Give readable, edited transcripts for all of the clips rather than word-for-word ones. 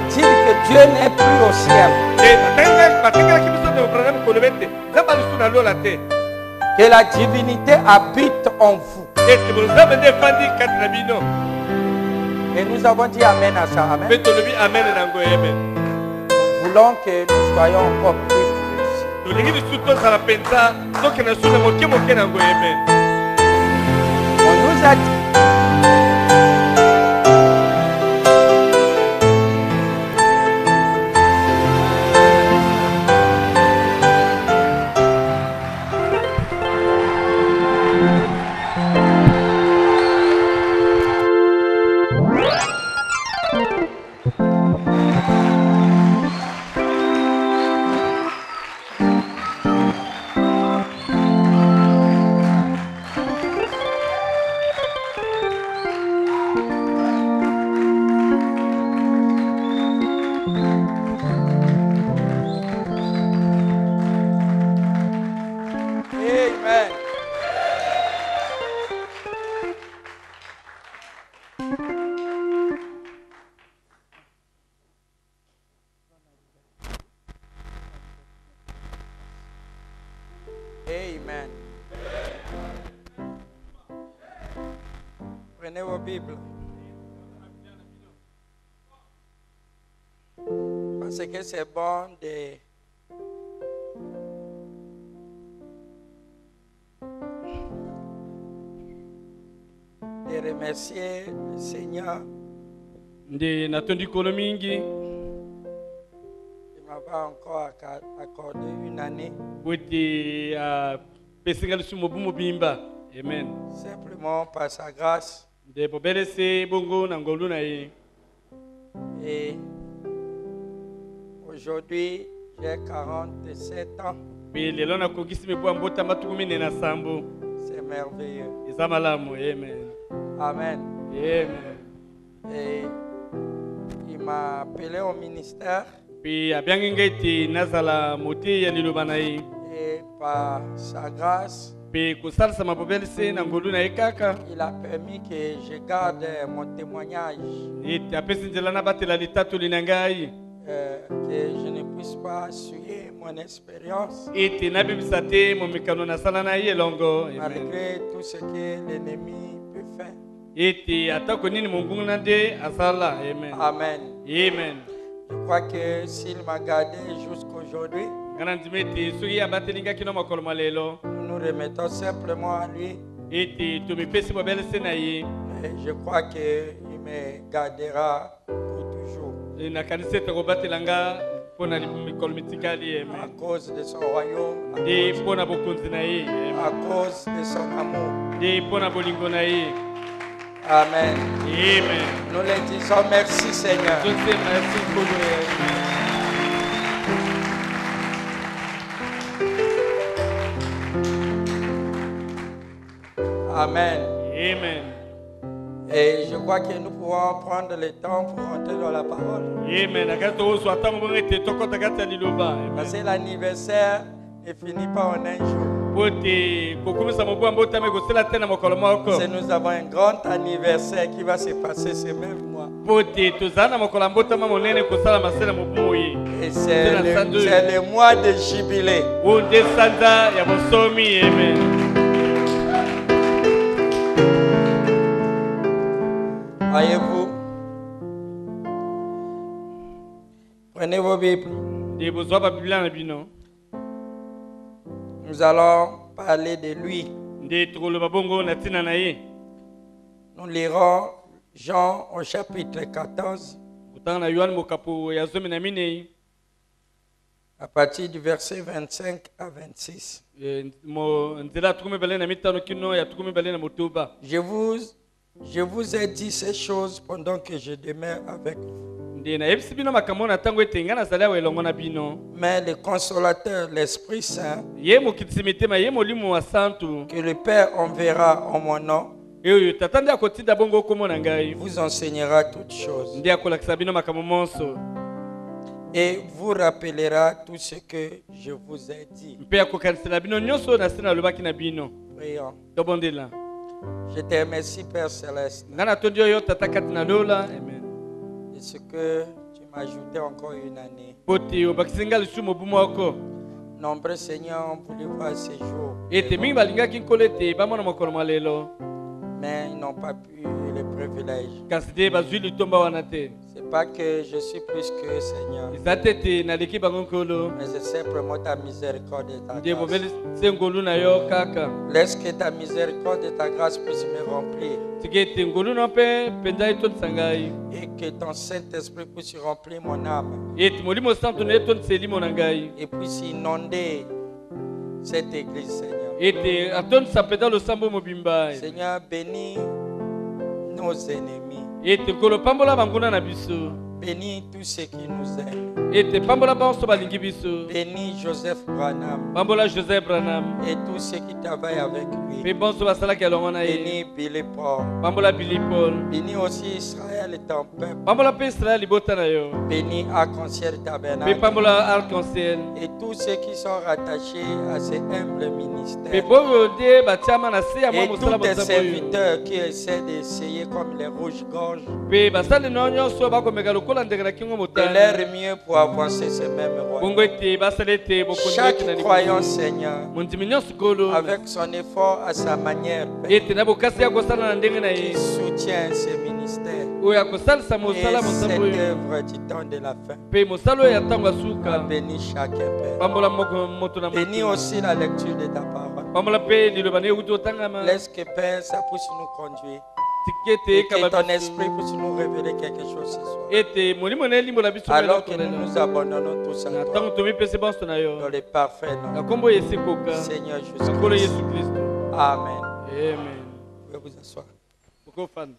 dire que Dieu n'est plus au ciel. Que la divinité habite en vous. Et nous avons dit Amen à ça. Amen. Nous voulons que nous soyons encore plus précis. On nous a dit. Amen. Prenez vos Bibles. Parce que c'est bon de remercier le Seigneur. Il m'avait encore accordé une année. Amen. Simplement par sa grâce. Et aujourd'hui, j'ai 47 ans. C'est merveilleux. Amen. Amen. Amen. Et il m'a appelé au ministère. Et par sa grâce, il a permis que je garde mon témoignage. Que je ne puisse pas assurer mon expérience. Malgré tout ce que l'ennemi peut faire. Amen. Amen. Je crois que s'il m'a gardé jusqu'aujourd'hui, nous nous remettons simplement à lui. Et je crois qu'il me gardera pour toujours. À cause de son royaume, à cause de son amour. Amen. Amen. Nous les disons merci Seigneur. Amen. Amen. Et je crois que nous pouvons prendre le temps pour rentrer dans la parole. Amen. Parce que l'anniversaire ne finit pas en un jour. Si nous avons un grand anniversaire qui va se passer ce même mois. Et c'est le mois de jubilé. Voyez-vous, prenez vos Bibles. Nous allons parler de lui. Nous lirons Jean au chapitre 14. À partir du verset 25 à 26. Je vous ai dit ces choses pendant que je demeure avec vous. Mais le consolateur, l'Esprit Saint, que le Père enverra en mon nom, vous enseignera toutes choses et vous rappellera tout ce que je vous ai dit. Prions. Je te remercie, Père Céleste, de ce que m'ajouter encore une année. Poti obakisinga lisumu bumoko. Nombreux Seigneur ont voulu voir ces jours. Ete mingi balingaki nkolete bamona mokolo malelo. Mais ils n'ont pas pu le privilège. Kasi te bazwi litomba wana te. C'est pas que je suis plus que Seigneur. Eza tete naleki bango nkolo. Mais c'est simplement ta miséricorde et ta Nde grâce. bobeli se ngolu na yo kaka. Laisse que ta miséricorde et ta grâce puissent me remplir. Tiki ete ngolu na mpe mpenza etondisa ngai. Et que ton Saint-Esprit puisse remplir mon âme. Ete molimo santo na etondisa elimo na ngai. Et puisse inonder cette église, Seigneur. Ete atondisa mpenza losambo mobimba. Seigneur, bénis nos ennemis. Ete nkolo pambola banguna na biso. Bénis tous ceux qui nous aiment. Ete pambola banso balingi biso. Bénis Joseph Branham Pambola Joseph Branham. et tous ceux qui travaillent avec lui. Pe banso basalaki elongo na ye. Bénis Billy Paul. Pambola Billy Paul. Bénis aussi Israël et ton peuple. Pambola pe Israël libota na yo. Bénis Arc-en-Ciel Pe Tabernacle pambola arc-en-ciel. et tous ceux qui sont rattachés à ce humble Pe ministère. boyo de batiama na se ya mwa Et mosala tous tes bosambo. serviteurs qui essaient d'essayer comme les rouges-gorges Pe basali no nyonso bakomeka lokola ndenge na kingo de motane. leur mieux pour avancer ce même roi. Bongo ete basali ete bokondi Chaque ete na croyant, Seigneur, mondimi nyonso kolo. avec son effort à sa manière, Père, Ete na bokasi ya kosala na ndenge na qui ye. soutient ce ministère Oyo akosalisa et mosala cette mosambo oyo. œuvre du temps de la fin. Pe mosala oyo ya ntango ya suka. Bénis chacun, Père. Pambola moko moto na Bénis moto. aussi la lecture de ta parole. Pambola pe liloba na ekuti otangama. Laisse que, Père, ça puisse nous conduire. Tikete Et que kaba ton biso. esprit puisse nous révéler quelque chose ce soir. Ete molimo na elimbo na biso Alors que melo nous kolela. nous abandonnons tous à Na toi. ntango tomipesi banso na yo. Dans le parfait Na nom. kombo Yesu koka. Seigneur Na nkolo Jésus. Yesu Kristo. Amen. Amen. Vous pouvez vous asseoir. Okofana.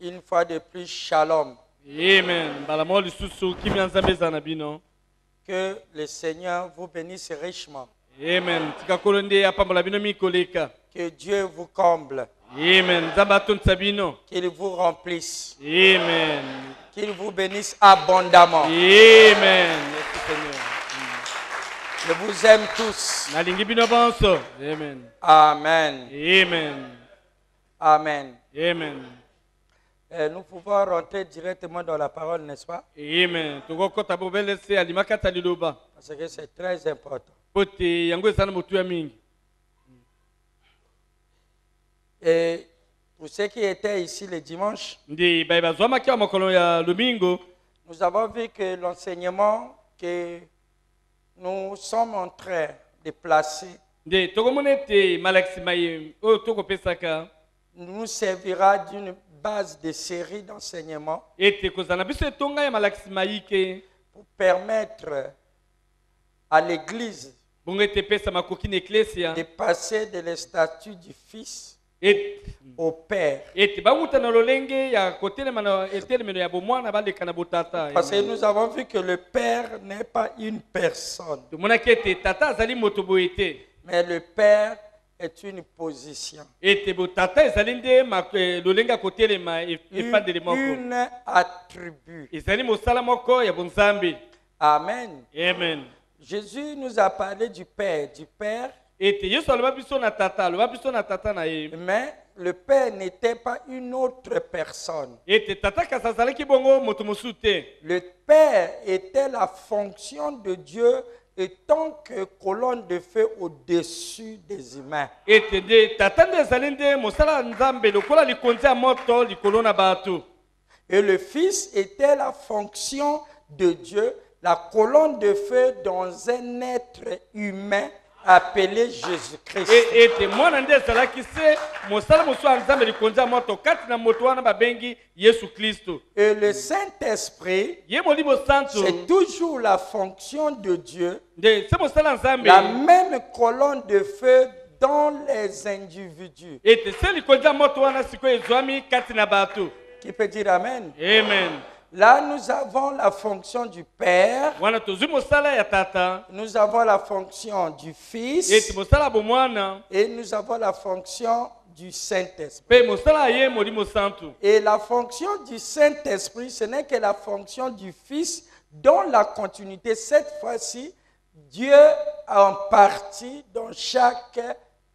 Une fois de plus, shalom. Amen. Balamo lisusu kimia nzambe za na bino. Que le Seigneur vous bénisse richement. Amen. Tika kolo nde apambola bino mikoleka. Que Dieu vous comble. Amen. Nzambe atonisa bino. Qu'il vous remplisse. Amen. Qu'il vous bénisse abondamment. Amen. Merci Seigneur. Je vous aime tous. Nalingi bino banso. Amen. Amen. Amen. Amen. Amen. Nous pouvons rentrer directement dans la parole, n'est-ce pas? Amen. Tokokota bobele se alimakata liloba. Parce que c'est très important. Pote yango esana motu ya mingi. Et pour ceux qui étaient ici le dimanche, Ndi bai bazwama kia mokolo ya domingo. nous avons vu que l'enseignement que nous sommes en train de placer Ndi tokomonete malakisi mai oyo tokopesaka. nous servira d'une base de série d'enseignement Ete kozana biso etonga ya malakisi mai ke. pour permettre à l'Église Bongo ete pesa makoki na eklesia. de passer de le statut du Fils Ete au Père. ete bauta na lolenge ya kotelema na etelemeno ya bomwana baleka na botata. Parce que nous avons vu que le Père n'est pas une personne, Tomonaki ete tata azali moto boye te. mais le Père est une position, Ete botata ezali nde lolenge ya kotelema efandeli moko. une attribut. Ezali mosala moko ya bonzambe. Amen. Amen. Jésus nous a parlé du Père, Ete Yesu aloba biso na tata, aloba biso na tata na ye. mais le Père n'était pas une autre personne. Ete tata kasi azalaki bongo moto mosusu te. Le Père était la fonction de Dieu en tant que colonne de feu au-dessus des humains. Ete nde tata nde ezali nde mosala ya nzambe lokola likonzi ya moto likolo na bato. Et le Fils était la fonction de Dieu, la colonne de feu dans un être humain appelé Jésus-Christ. Ete mwana nde ezalaki se mosala mosusu ya nzambe likonzi ya moto kati na moto wana babengi Yesu Kristo. Et le Saint-Esprit, Ye molimo santo c'est toujours la fonction de Dieu, nde se mosala ya nzambe. la même colonne de feu dans les individus. Ete se likonzi ya moto wana sikoyo ezwami kati na bato. Qui peut dire Amen? Amen. Là, nous avons la fonction du Père, Wana tozwi mosala ya tata. nous avons la fonction du Ete Fils mosala ya bomwana. et nous avons la fonction du Saint-Esprit. Pe mosala ya ye molimo santo. Et la fonction du Saint-Esprit, ce n'est que la fonction du Fils dans la continuité. Cette fois-ci, Dieu en partie dans chaque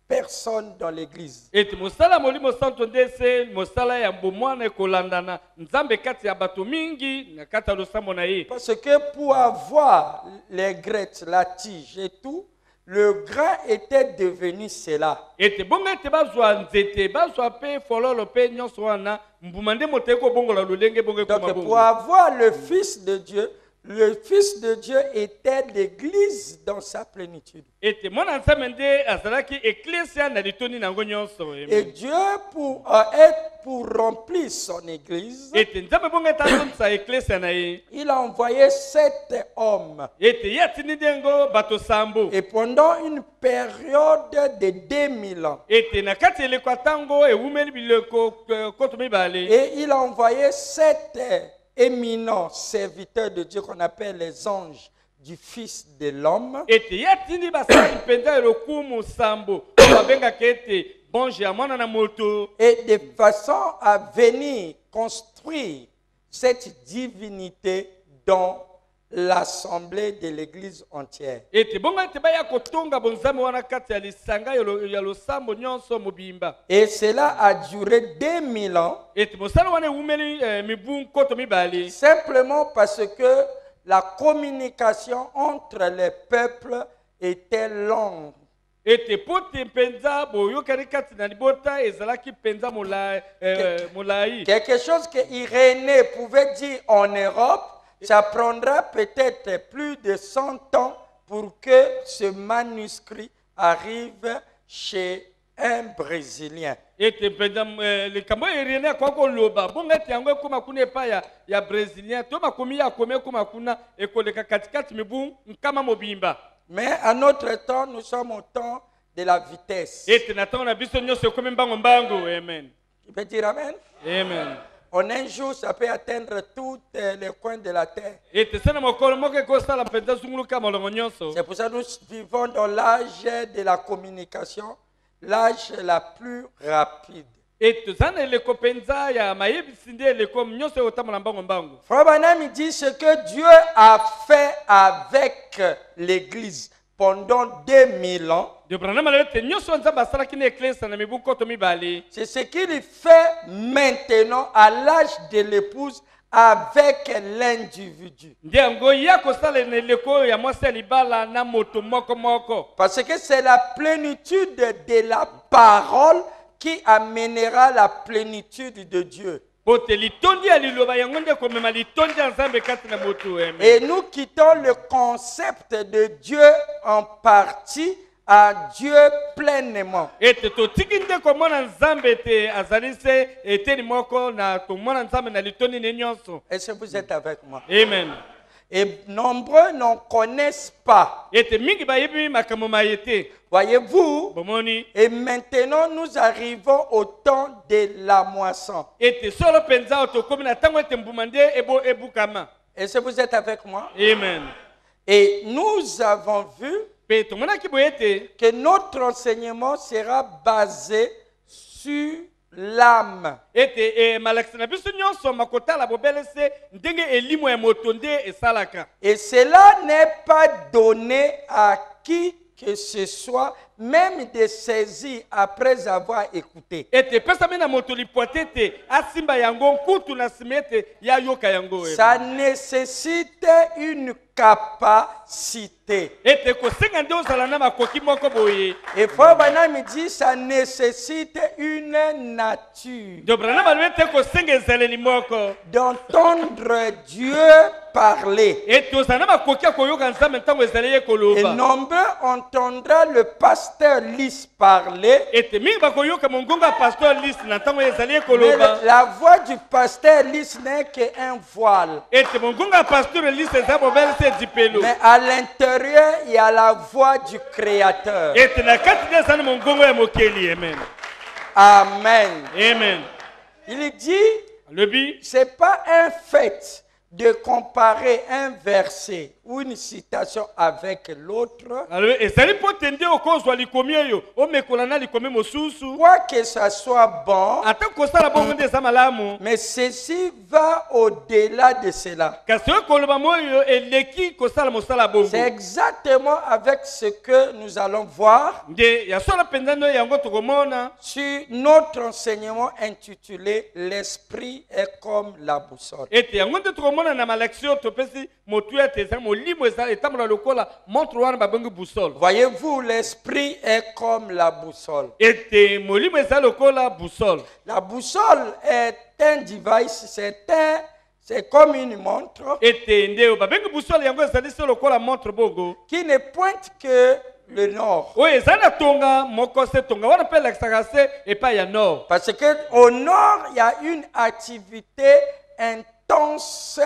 personnes dans l'église. ete mosala molimo santo nde se mosala ya mbomwana ekolandana nzambe kati ya bato mingi na kati ya losambo na ye. Parce que pour avoir les grettes, la tige et tout, le grain était devenu cela. ete bongo ete bazwa nzete bazwa mpe fololo mpe nyonso wana mbuma nde moto ekobongola lolenge bongo ekoma Donc bongo. pour avoir le Fils de Dieu, le Fils de Dieu était l'église dans sa plénitude. ete mwana nzambe nde azalaki eklesia na litoni nango nyonso. Et Dieu, pour remplir son église, ete nzambe bongo ete azongisa eklesia na ye il a envoyé 7 hommes. ete ye atindi ndengo bato sambo. Et pendant une période de 2000 ans, ete na kati eleko ya ntango ewumeli bileko koto mibale. et il a envoyé 7 éminents serviteurs de Dieu qu'on appelle les anges du Fils de l'homme. ete ye atindi basali mpenza elokumu sambo babengaka ete bonge ya mwana na moto. Et de façon à venir construire cette divinité dans l'assemblée de l'église entière. ete bongo ete baya kotonga bonzambe wana kati ya lisanga ya losambo nyonso mobimba. Et cela a duré 2000 ans, ete mosala wana ewumeli mibu nkoto mibale. simplement parce que la communication entre les peuples était longue. ete pote mpenza boyokani kati na libota ezalaki mpenza molai. Quelque chose que Irénée pouvait dire en Europe, ça prendra peut-être plus de 100 ans pour que ce manuscrit arrive chez un Brésilien. ete mpenza likambo erene akoki koloba bongo ete yango ekóma kuna epai ya brésilien to makomi akomi ekóma kuna ekoleka katikati mibu nkama mobimba. Mais à notre temps, nous sommes au temps de la vitesse. ete na ntango na biso nyonso ekomi mbango. Amen. Tu peux dire Amen? Amen. En un jour, ça peut atteindre tous les coins de la terre. ete sana mokolo moko ekosala mpenza zunguluka molongo nyonso. C'est pour ça que nous vivons dans l'âge de la communication, l'âge la plus rapide. ete zana eleko mpenza ya mayebisi nde eleko nyonso ekotambola mbango. Frère Branham dit ce que Dieu a fait avec l'Église pendant 2000 ans. de Branham alobaki ete nyonso nzambe asalaki na eklesa na mibu nkoto mibale. C'est ce qu'il fait maintenant à l'âge de l'épouse avec l'individu. nde yango ye akosala na eleko ya mwasi ya libala na moto moko. Parce que c'est la plénitude de la parole qui amènera la plénitude de Dieu. pote litondi ya liloba yango nde komema litondi ya nzambe kati na moto. Amen. Et nous quittons le concept de Dieu en partie à Dieu pleinement. ete totiki nde komona nzambe ete azali se eteni moko na tomona nzambe na litondi ne nyonso. Est-ce que vous êtes avec moi? Amen. Et nombreux n'en connaissent pas. ete mingi bayebi makambo maye te. Voyez-vous? bomoni Et maintenant, nous arrivons au temps de la moisson. ete solo mpenza tokomi na ntango ete mbuma nde ebukama. Est-ce que vous êtes avec moi? Amen. Et nous avons vu Pe tomonaki boye ete que notre enseignement sera basé sur l'âme. ete malakisi na biso nyonso makotala bobele se ndenge elimo ya moto nde esalaka. Et cela n'est pas donné à qui que ce soit, même de saisir après avoir écouté. ete epesami na moto lipoate ete asimba yango nkutu na nsima ete ya yoka yango. Ça nécessite une capacité. ete kosenga nde ozala na makoki moko boye. Et Frère Branham dit ça nécessite une nature de Branham alobi ete kosenga ezaleli moko d'entendre Dieu parler. ete ozala na makoki ya koyoka nzambe ntango ezali ye Et koloba. nombreux entendra le pasteur Lys parler. ete mingi bakoyoka mongongo ya pasteur Lys na ntango ezali ye Mais koloba. la voix du pasteur Lys n'est qu'un voile. ete mongongo ya pasteur Lys eza bobele se dipelo. Mais à l'intérieur, il y a la voix du Créateur. ete na kati nde eza na mongongo ya mokeli. Amen. Amen. Amen. Il dit, alobi c'est pas un fait de comparer un verset une citation avec l'autre, alors ezali po tende okozwa likomi oyo omekola na likomi mosusu quoi que ça soit bon, ata kosala bongo nde eza malamu mais ceci va au-delà de cela. kasi okoloba moyo eleki kosala mosala bongo C'est exactement avec ce que nous allons voir nde ya solo mpenza nde yango tokomona sur notre enseignement intitulé L'esprit est comme la boussole. ete yango nde tokomona na malakisi oyo topesi motu ete eza molimo ezala etambola lokola montre wana babengi boussole. Voyez-vous, l'esprit est comme la boussole. ete molimo ezala lokola boussole. La boussole est un device, c'est comme une montre ete nde babengi boussole yango ezali se lokola montre bongo qui ne pointe que le nord. oyo ezali na tonga moko se tonga wana mpe elakisaka se epai ya nord Parce qu'au nord, il y a une activité intense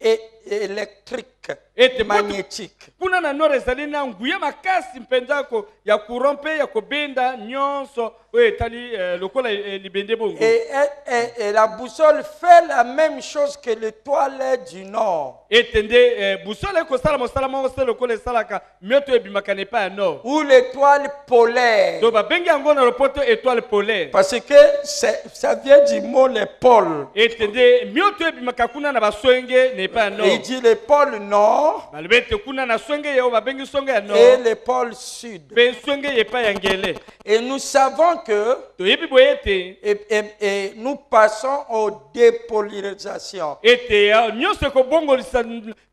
et électrique, ete magnétique. kuna na nord ezali na nguya makasi mpenza ya courant mpe ya kobenda nyonso oyo etali lokola libende bongo Et la boussole fait la même chose que l'étoile du nord. ete nde busole ekosala mosala moko se lokola esalaka mioto ebimaka na epai ya nord Ou l'étoile polaire. to babengi yango na lopoto étoile polaire Parce que ça vient du mot les pôles. ete nde mioto ebimaka kuna na baswenge na epai ya Et il nord dit le pôle nord balobi ete kuna na swenge yao babengi swenge ya et nord le pôle sud. mpe swenge ya epai ya ngele Et nous savons que toyebi boye ete et nous passons aux dépolarisation. ete nyonso ekobongolisa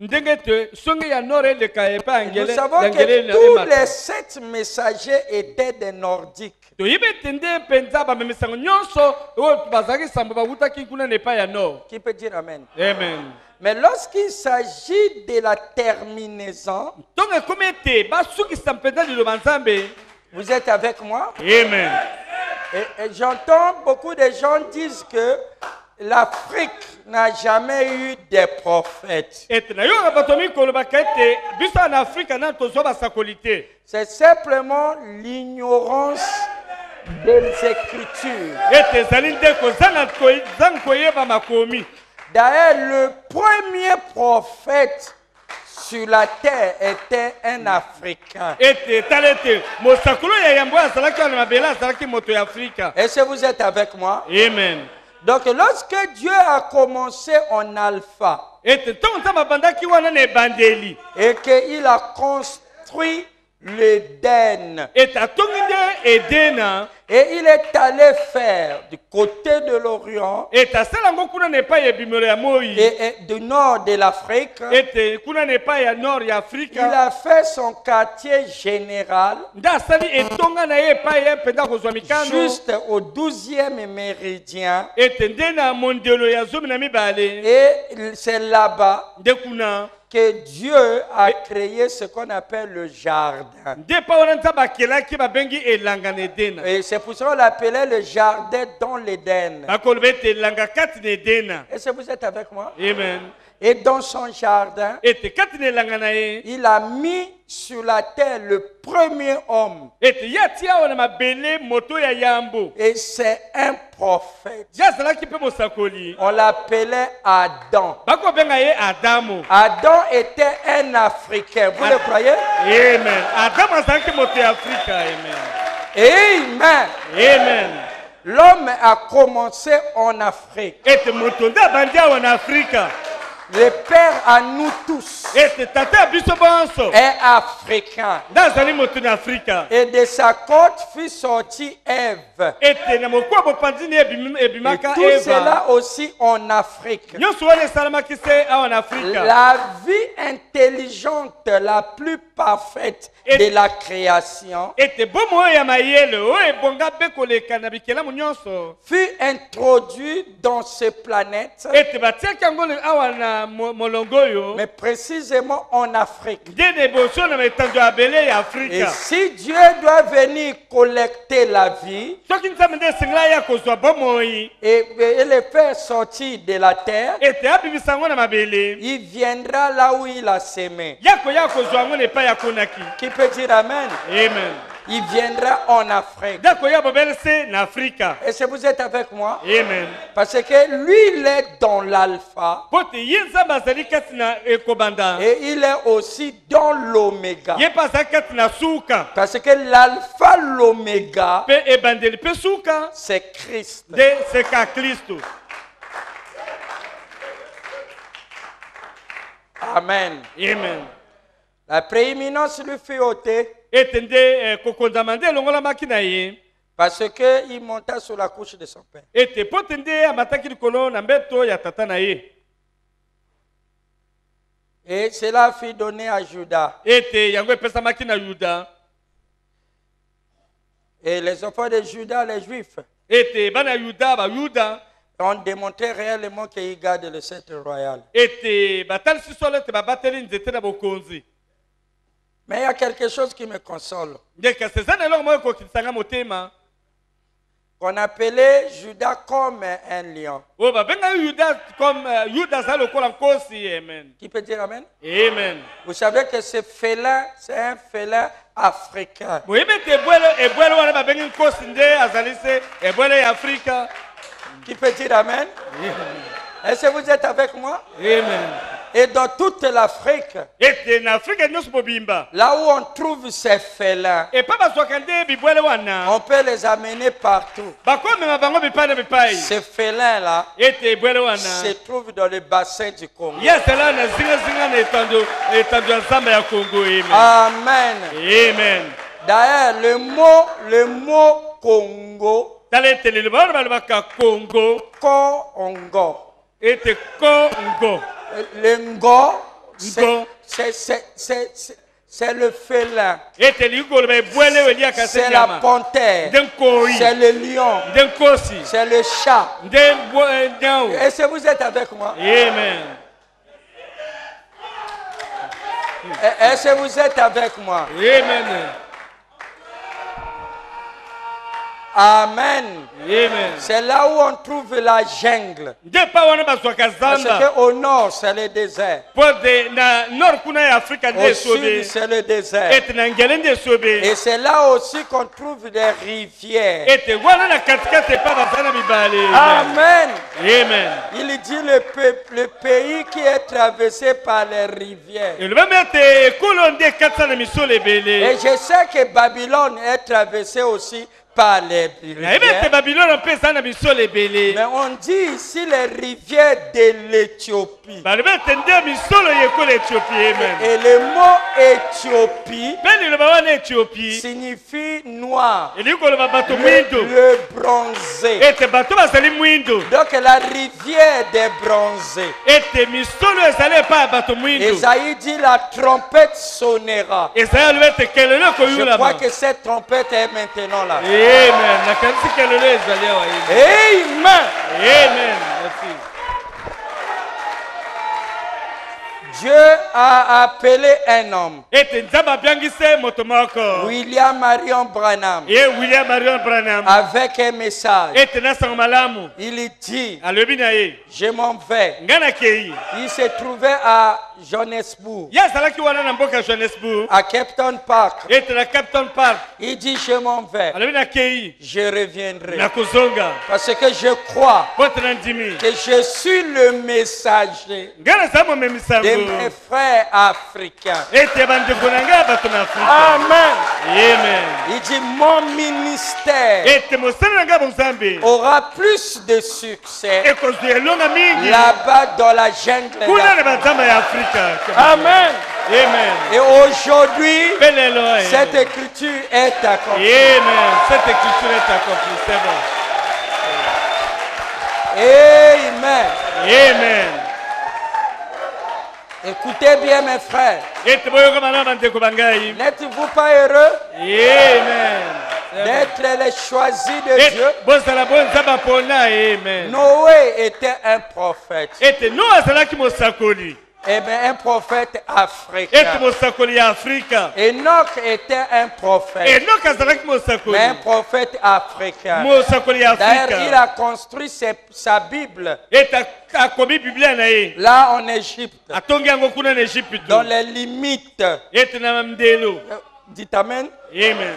ndenge ete songe ya nord eleka epai ya Nous ngele savons ya que ngele tous emata les 7 messagers étaient des nordiques. toyebi ete nde mpenza bamemisango nyonso oyo bazalaki sambo bawutaki kuna na epai ya nord. Qui peut dire Amen? Amen. Mais lorsqu'il s'agit de la terminaison, ntongo ekomi ete basukisa mpenza liloba nzambe. vous êtes avec moi? Amen. Et j'entends beaucoup de gens disent que l'Afrique n'a jamais eu de prophètes. ete nayoka bato mikolobaka ete biso na afrika nani tozwa basakoli te. C'est simplement l'ignorance des Écritures. ete ezali nde kozanga koyeba makomi. D'ailleurs, le premier prophète sur la terre était un Africain. ete tala ete mosakolo ya yambo azalaki wana mabele azalaki moto ya afrika. Est-ce que vous êtes avec moi? Amen. Donc, lorsque Dieu a commencé en alpha ete ntongo nzambe abandaki wana na ebandeli et qu'il a construit l'Éden, ete atongi nde edena et il est allé faire du côté de l'Orient ete asala yango kuna na epai ya ebimelo ya moi et du nord de l'Afrique, ete kuna na epai ya nord ya il afrika a fait son quartier général nde asali etonga na ye epai ye mpenza kozwa mikano juste au 12e méridien. ete nde na mondelo ya 12 Et c'est là-bas nde kuna que Dieu a créé ce qu'on appelle le jardin. nde epai wana nzambe akelaki babengi elanga na edena Et c'est pour ça qu'on l'appelait le jardin dans l'Éden. bakoloba ete elanga kati na edena. Est-ce que vous êtes avec moi? Amen. Et dans son jardin, ete kati na elanga na ye il a mis sur la terre le premier homme. ete ye atia awa na mabele moto ya yambo Et c'est un prophète. ye azalaki mpe mosakoli On l'appelait Adam. bakobenga ye adamu. Adam était un Africain. Vous le croyez? Amen. Adamu azalaki moto ya afrika. Amen. Amen. Amen. L'homme a commencé en Afrique. ete moto nde abandi awa na afrika Le Père à nous tous ete tata ya biso bonso est africain. nde azali moto na afrika Et de sa côte fut sortie Ève. ete na mokuwa bopanzi ni Et ebimaka tout eva cela aussi en Afrique. nyonso wana esalamaki se awa na afrika. La vie intelligente la plus parfaite de la création ete bomo oyo ya mayele oyo ebonga mpe koleka na bikelamu nyonso fut introduite dans cette planète, ete batiaki yango awa na molongo oyo mais précisément en Afrique. nde na eboso na etando ya abele ya Et afrika. si Dieu doit venir collecter la vie soki nzambe nde esengela ya kozwa bomoi et le faire sortir de la terre, ete abimisa yango na mabele il viendra là où il a semé. ya koya kozwa yango na epai ya konaki. Qui peut dire Amen? Amen. il viendra en Afrique. Dako ya bobelese na Afrika. Est-ce que vous êtes avec moi? Amen. Parce que lui, il est dans l'alpha Pote yenza bazali kati na ekobanda. et il est aussi dans l'oméga. Ye pasa kati na suka. Parce que l'alpha, l'oméga, Pe ebandeli pe suka. c'est Christ. De seka Kristo. Amen. Amen. La prééminence lui fut ôtée Etende kokonzamande longola makina ye. parce qu'il monta sur la couche de son père. Ete potende amataki likolo na mbeto ya tata na ye. Et cela fut donné à Judas. Ete yango epesa makina Yuda. Et les enfants de Judas, les Juifs, Ete bana Yuda ba Yuda. ont démontré réellement qu'ils gardent le sceptre royal. Ete batali sisole te babateli nzete na bokonzi. Mais il y a quelque chose qui me console. Ndeka sezana eloko moko kokisanga motema. Qu'on appelait Judas comme un lion. O babenga Yuda comme Yuda za lokola nkosi. Amen. Qui peut dire Amen? Amen. Vous savez que ce félin, c'est un félin africain. Boyebe te ebwele wana babengi nkosi nde azali se ebwele ya Afrika. Qui peut dire Amen? Est-ce que vous êtes avec moi? Amen. Et dans toute l'Afrique, Ete na Afrika nyonso bobimba. là où on trouve ces félins, Et pas bazwaka nde bibwele wana. on peut les amener partout. Bakomema bango bipai na bipai. Ces félins-là Ete ebwele wana. se trouvent dans le bassin du Congo. Yasala na zinga na etando ya zamba ya Congo. Amen. Amen. Amen. D'ailleurs, le mot Congo, Taletele le bana balaka Congo. Congo, Ete Congo. le ngo, Ngo. c'est le félin, Ete ligolo ba ebwele welia c'est kasema. la panthère, Denkoi. c'est le lion, Denkosi. c'est le chat. Ndao. Est-ce que vous êtes avec moi? Amen. Est-ce que vous êtes avec moi? Amen. Amen. Amen. C'est là où on trouve la jungle. Ndepa wana bazwaka Parce zamba. qu'au nord, c'est le désert. Pode na nord kuna ya Afrika Au nde sud, sobe. c'est le désert. Ete na ngele nde sobe. Et c'est là aussi qu'on trouve des rivières. Ete wana na katikati pa bazana mibale. Amen. Amen. Il dit le pays qui est traversé par les rivières. Elobami ete ekolo nde katisa na misolo ebele. Et je sais que Babylone est traversée aussi par les Na ebe ete rivières. Babylone mpe eza na misolo ebele. Mais on dit ici les rivières de l'Éthiopie. Balobi ete nde misolo ya ekolo Ethiopie. Amen. Et le mot Éthiopie Mpe liloba wana Ethiopie. signifie noir, Elingi koloba bato mwindo. le bronzé. Ete bato bazali mwindo. Donc la rivière des bronzés. Ete misolo ezali epai ya bato mwindo. Esaïe dit la trompette sonnera. Ezali alobi ete kelelo Je crois ekoyulama. que cette trompette est maintenant là. Amen. Nakanisi kelelo ezali awa. Amen. Amen. Merci. Dieu a appelé un homme, Ete nzambe abiangise moto moko. William Marion Branham, Ye William Marion Branham. avec un message. Ete nasango malamu. Il dit, Alobi na ye. je m'en vais. Nga nakei. Il se trouvait à Johannesburg, Ye azalaki wana na mboka Johannesburg. à Captain Park. Ete na Captain Park. Il dit, je m'en vais. Alobi nakei. Je reviendrai. Nakozonga. Parce que je crois Po ete na ndimi. que je suis le messager Nga naza momemisango. de mes frères africains. Ete bandeko na nga bato na Afrika. Amen. Amen. Il dit, mon ministère Ete mosala na nga bonzambe. aura plus de succès Ekozwa elonga mingi. là-bas dans la jungle Kuna na d'Afrique. banzamba ya Afrika. Amen. Amen. Et aujourd'hui, Belelo. cette écriture est accomplie. Amen. Cette écriture est accomplie. C'est bon. Amen. Amen. Écoutez bien mes frères. Ete boyoka malamu bandeko bangai. N'êtes-vous pas heureux Amen. d'être les choisis de Dieu? Bozala bonzamba pona. Amen. Noé était un prophète. Ete Noa azalaki mosakoli. Eh bien, un prophète Ete africain. mosakoli ya Afrika. Enoch était un prophète, Enoch azalaki mais un mosakoli. prophète africain. Mosakoli ya D'ailleurs, il Afrika. a construit sa Bible Ete akomi Biblia na ye. là en Égypte, Atongi yango kuna na Egypte. dans les limites. Ete na mdelo. Dites Amen. Amen.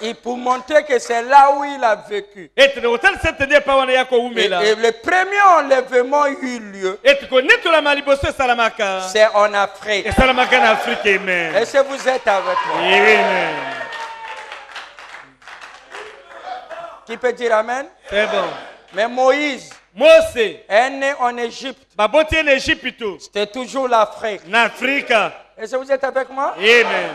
Et pour montrer que c'est là où il a vécu. ete hôtel cette de pa wana yako umela Et le premier enlèvement eut lieu, ete ko netula maliboso salamaka c'est en Afrique. et salamaka na Afrique. Amen. Est-ce que vous êtes avec moi? Amen. Qui peut dire Amen? C'est bon. Mais Moïse Mose est né en Égypte. baboti en Égypte C'était toujours l'Afrique. na Afrique. Est-ce que vous êtes avec moi? Amen.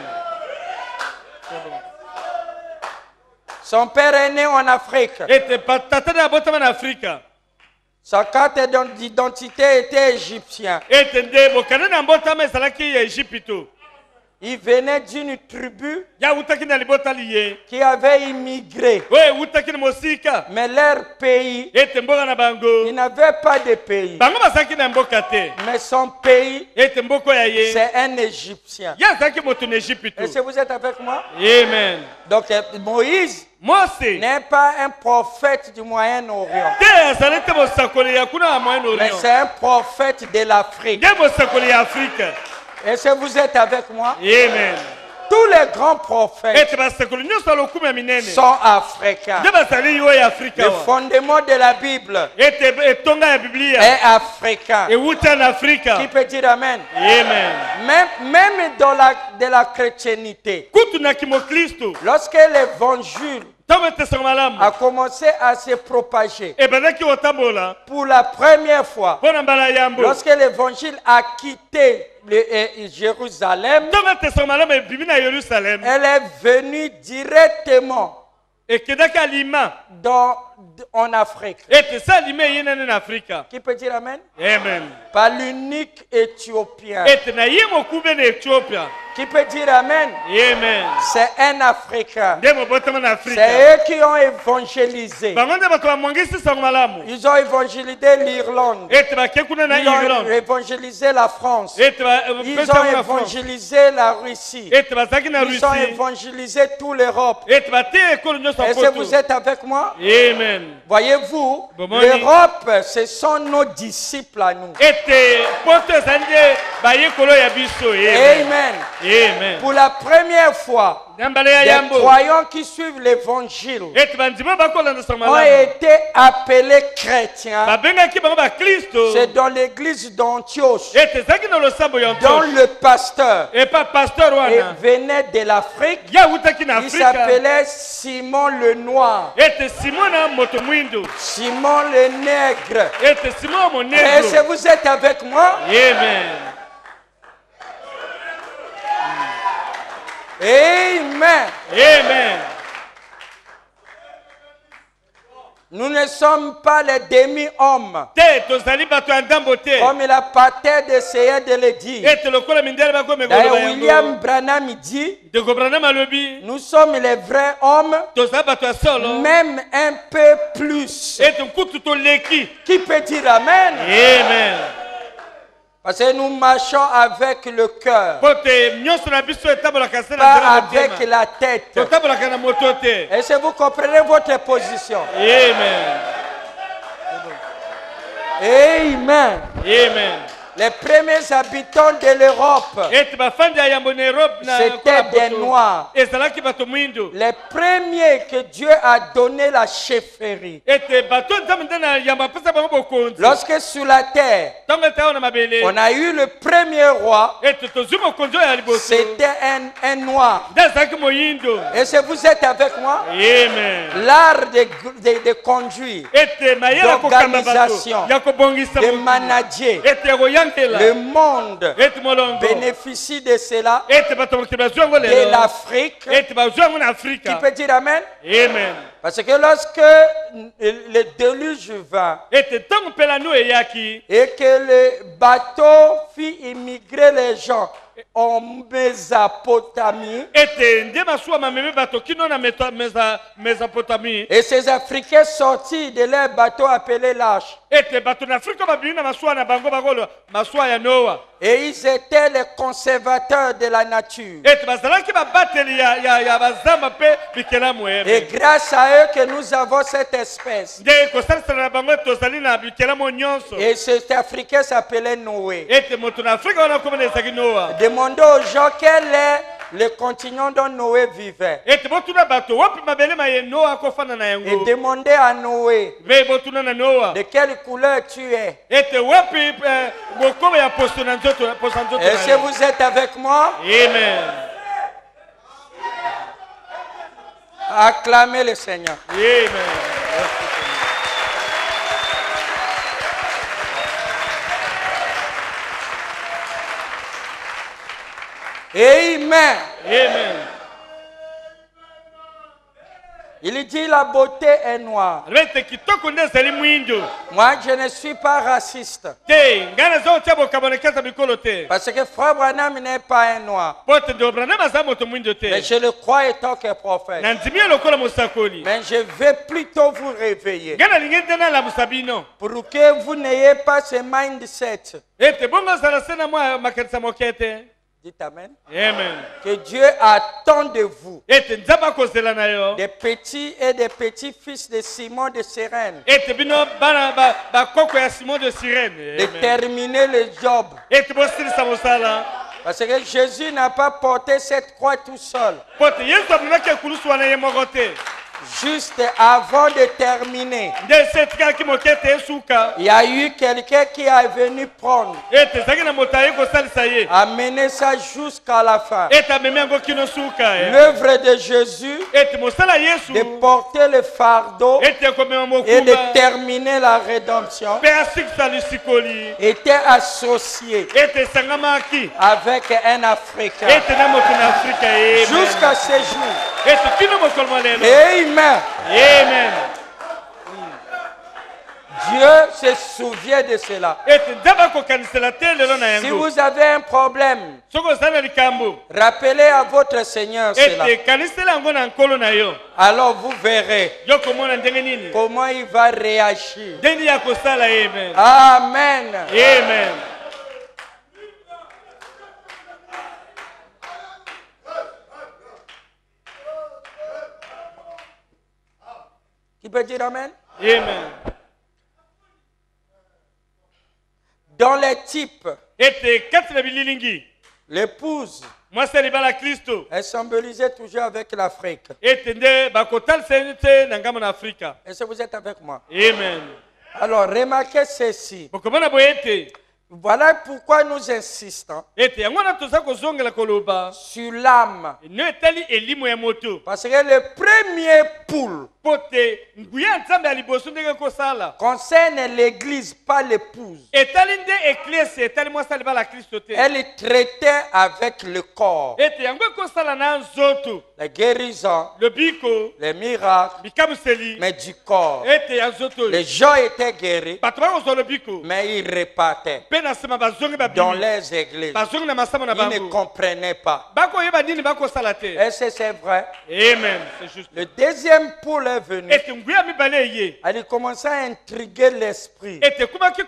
Son père est né en Afrique. Ete patata na botama na Afrique. Sa carte d'identité était égyptienne. Ete nde bokana na botama salaki Égypte. Il venait d'une tribu Ya utaki na libota liye. qui avait immigré. We utaki na mosika. Mais leur pays, Ete mboka na bango. il n'avait pas de pays. Bango basaki na mboka te. Mais son pays, Ete mboko ya ye. c'est un Égyptien. Ya zaki moto na Égypte. Est-ce que vous êtes avec moi? Amen. Donc Moïse Mose n'est pas un prophète du Moyen-Orient. te azalete mosakoli ya kuna ya Mais Moyen-Orient. c'est un prophète de l'Afrique. Nde mosakoli ya Afrique. Est-ce que vous êtes avec moi? Amen. Tous les grands prophètes Ete basakoli nyonso ya lokumu ya minene. sont africains. Nde basali yo ya Afrique Le wa. fondement de la Bible Ete etonga ya Biblia. est africain. Ewuta na Afrique. Qui peut dire Amen? Amen. Même dans de la chrétienté, Kutu na kimokristo. lorsque l'évangile Ntango etesaka malamu. a commencé à se propager Ebandaki kotambola. pour la première fois, Mpo na mbala yambo. lorsque l'évangile a quitté Jérusalem, Ntango etesaka malamu ebimi na Yerusalem. elle est venue directement Ekendaki alima. en Afrique. Ete sa alima eye nani na Afrika. Qui peut dire Amen? Amen. Par l'unique Éthiopien. Ete na ye mokube na Ethiopia. Qui peut dire Amen? Amen. C'est un Africain. Nde mobotama na Afrika. C'est eux qui ont évangélisé. Bango nde bato bamwangisi sango malamu. Ils ont évangélisé l'Irlande. Ete bake kuna na Ils ont Irlande. évangélisé la France. Ete Ils bapesa ont na France. évangélisé la Russie. Ete bazalaki na Ils ont Russie. évangélisé toute l'Europe. Ete bate ekolo nyonso ya Est-ce que poto. vous êtes avec moi? Amen. Voyez-vous, Bomoni. l'Europe, ce sont nos disciples à nous. Ete poto ezali nde bayekolo ya biso. Amen. Amen. Amen. Pour la première fois, Na mbala ya les yambo. croyants qui suivent l'évangile Ete bandima bakolanda sango ont malamu. été appelés chrétiens. Babengaki bango bakristo. C'est dans l'église d'Antioche Ete ezalaki na losambo ya dont Antioche. le pasteur Epa pasteur wana. venait de l'Afrique. Ya utaki na Il Afrika. s'appelait Simon le Noir, Ete Simona moto mwindo. Simon le Nègre. Ete Simon monegro. Est-ce que vous êtes avec moi? Amen. Amen. Amen. Nous ne sommes pas les demi-hommes, Te tozali bato ya ndambo te. comme il a parté d'essayer de le dire. Ete lokola mindele bakome D'ailleurs, koloba William yango. Branham dit, De Branham alobi. nous sommes les vrais hommes, Tozali bato ya solo. même un peu plus. Ete nkutu toleki. Qui peut dire Amen? Amen. Parce que nous marchons avec le cœur, Po te nyonso na biso etambolaka se na pas nzela avec motema. la tête. Totambolaka na moto te. Est-ce que vous comprenez votre position? Amen. Amen. Amen. Les premiers habitants de l'Europe, Ete bafandi ya yambo na Europe na c'était kola des poto. Noirs. Ezalaki bato mwindo. Les premiers que Dieu a donné la chefferie. Ete bato nzambe nde na yambo apesa bango bokonzi. Lorsque sur la terre, Ntango ete awa na mabele. on a eu le premier roi, Ete tozwi mokonzi oyo ya liboso. c'était un noir. Nde azalaki moyindo. Est-ce que vous êtes avec moi? Amen. L'art de conduire, Ete mayele ya kokamba bato. d'organisation, Ya kobongisa de motu. manager. Ete ya koyangela. Le monde Ete molongo. bénéficie de cela, Ete bato mokili bazwi yango de lelo. l'Afrique. Ete bazwi yango na Qui Afrika. peut dire Amen? Amen. Parce que lorsque le déluge vint Ete ntango mpelanu eyaki. et que le bateau fit immigrer les gens en Mésopotamie, Ete nde masuwa mamemi bato kino na Mesopotamie. et ces Africains sortis de leur bateau appelé l'Arche, Ete bato na Afrika babimi na masuwa na bango bakolo masuwa ya Noa. et ils étaient les conservateurs de la nature. Ete bazalaki babateli ya bazamba mpe bikelamu Et eme. grâce à eux que nous avons cette espèce. Nde kosalisana na bango tozali na bikelamu nyonso. Et cet Africain s'appelait Noé. Ete moto na Afrika wana komona ezalaki Noa. Demandons aux gens quel est le continent dont Noé vivait. ete botuna bato wapi mabele ma ye Noa akofana na Et yango demandez à Noé ve botuna na Noa de quelle couleur tu es. ete wapi bokobo ya poso na nzoto na Est-ce que vous êtes avec moi? Amen. Acclamez le Seigneur. Amen. Amen. Amen. Il dit la beauté est noire. Rete kitoko nde ezali mwindo Moi, je ne suis pas raciste. te ngai naza otia bokabonekeza mikolo te Parce que Frère Branham n'est pas un noir. po te Branham aza moto mwindo Mais te je le crois étant que prophète. na ndimi ye lokola mosakoli Mais je vais plutôt vous réveiller. ngai nalingi nde nalamusa bino Pour que vous n'ayez pas ce mindset. ete bongo ozala se na mwa makanisa moke te. Dites Amen. Amen. Que Dieu attend de vous Ete nzambe akozela na yo des petits et des petits-fils de Simon de Cyrène ete bino bana bakoko ya Simon de Cyrène de terminer le job. ete bosilisa mosala Parce que Jésus n'a pas porté cette croix tout seul. po te yesu amemaki ekulusu wana ye moko te Juste avant de terminer, nde esi etikaki moke ete esuka il y a eu quelqu'un qui est venu prendre, ete ezalaki na moto aye kosalisa ye amener ça jusqu'à la fin. ete amemi yango kino suka L'œuvre de Jésus ete mosala yesu de porter le fardeau ete ekomema et de mokumba terminer la rédemption mpe asikisa lisikoli était associé ete esangamaki avec un Africain ete na moto na afrika ye jusqu'à ce jour. ete kino mokolo mwa lelo Amen. amen Dieu se souvient de cela. ete nzambe akokanisela te lelo na Si yango vous avez un problème, soki ozali na likambo rappelez à votre Seigneur cela. ete kanisela yango na nkolo na yo Alors vous verrez yo komona ndenge nini comment il va réagir. ndeni ya kosala ye amen Amen. amen Qui peut dire Amen? amen Dans les types, ete kati na bililingi l'épouse mwasi ya libala ya kristo est symbolisée toujours avec l'Afrique. ete nde bakotalisa ye te na ngambo na afrika Est-ce que vous êtes avec moi? amen Alors remarquez ceci. bokomona boye ete Voilà pourquoi nous insistons ete yango wana toza kozongela koloba sur l'âme. eno etali elimo ya moto Parce que le premier poule po te nguya ya nzambe ya liboso ndenge ekosala concerne l'église, pas l'épouse. etali nde eklesi etali mwasi ya libala ya kristo te Elle traitait avec le corps. ete yango ekosala na nzoto Les guérisons, lobiko les miracles, bikabuseli mais du corps. ete ya nzoto Les gens étaient guéris, bato bakozwa lobiko mais ils repartaient mpe na nsima bazongi dans babimi les églises. bazongi na masamo na Ils ne bango comprenaient pas. bakoyeba nini bakosala te Est-ce que c'est vrai? amen c'est juste Le deuxième poule est venu. ete nguya mibale eye Elle commençait à intriguer l'esprit ete ekumaki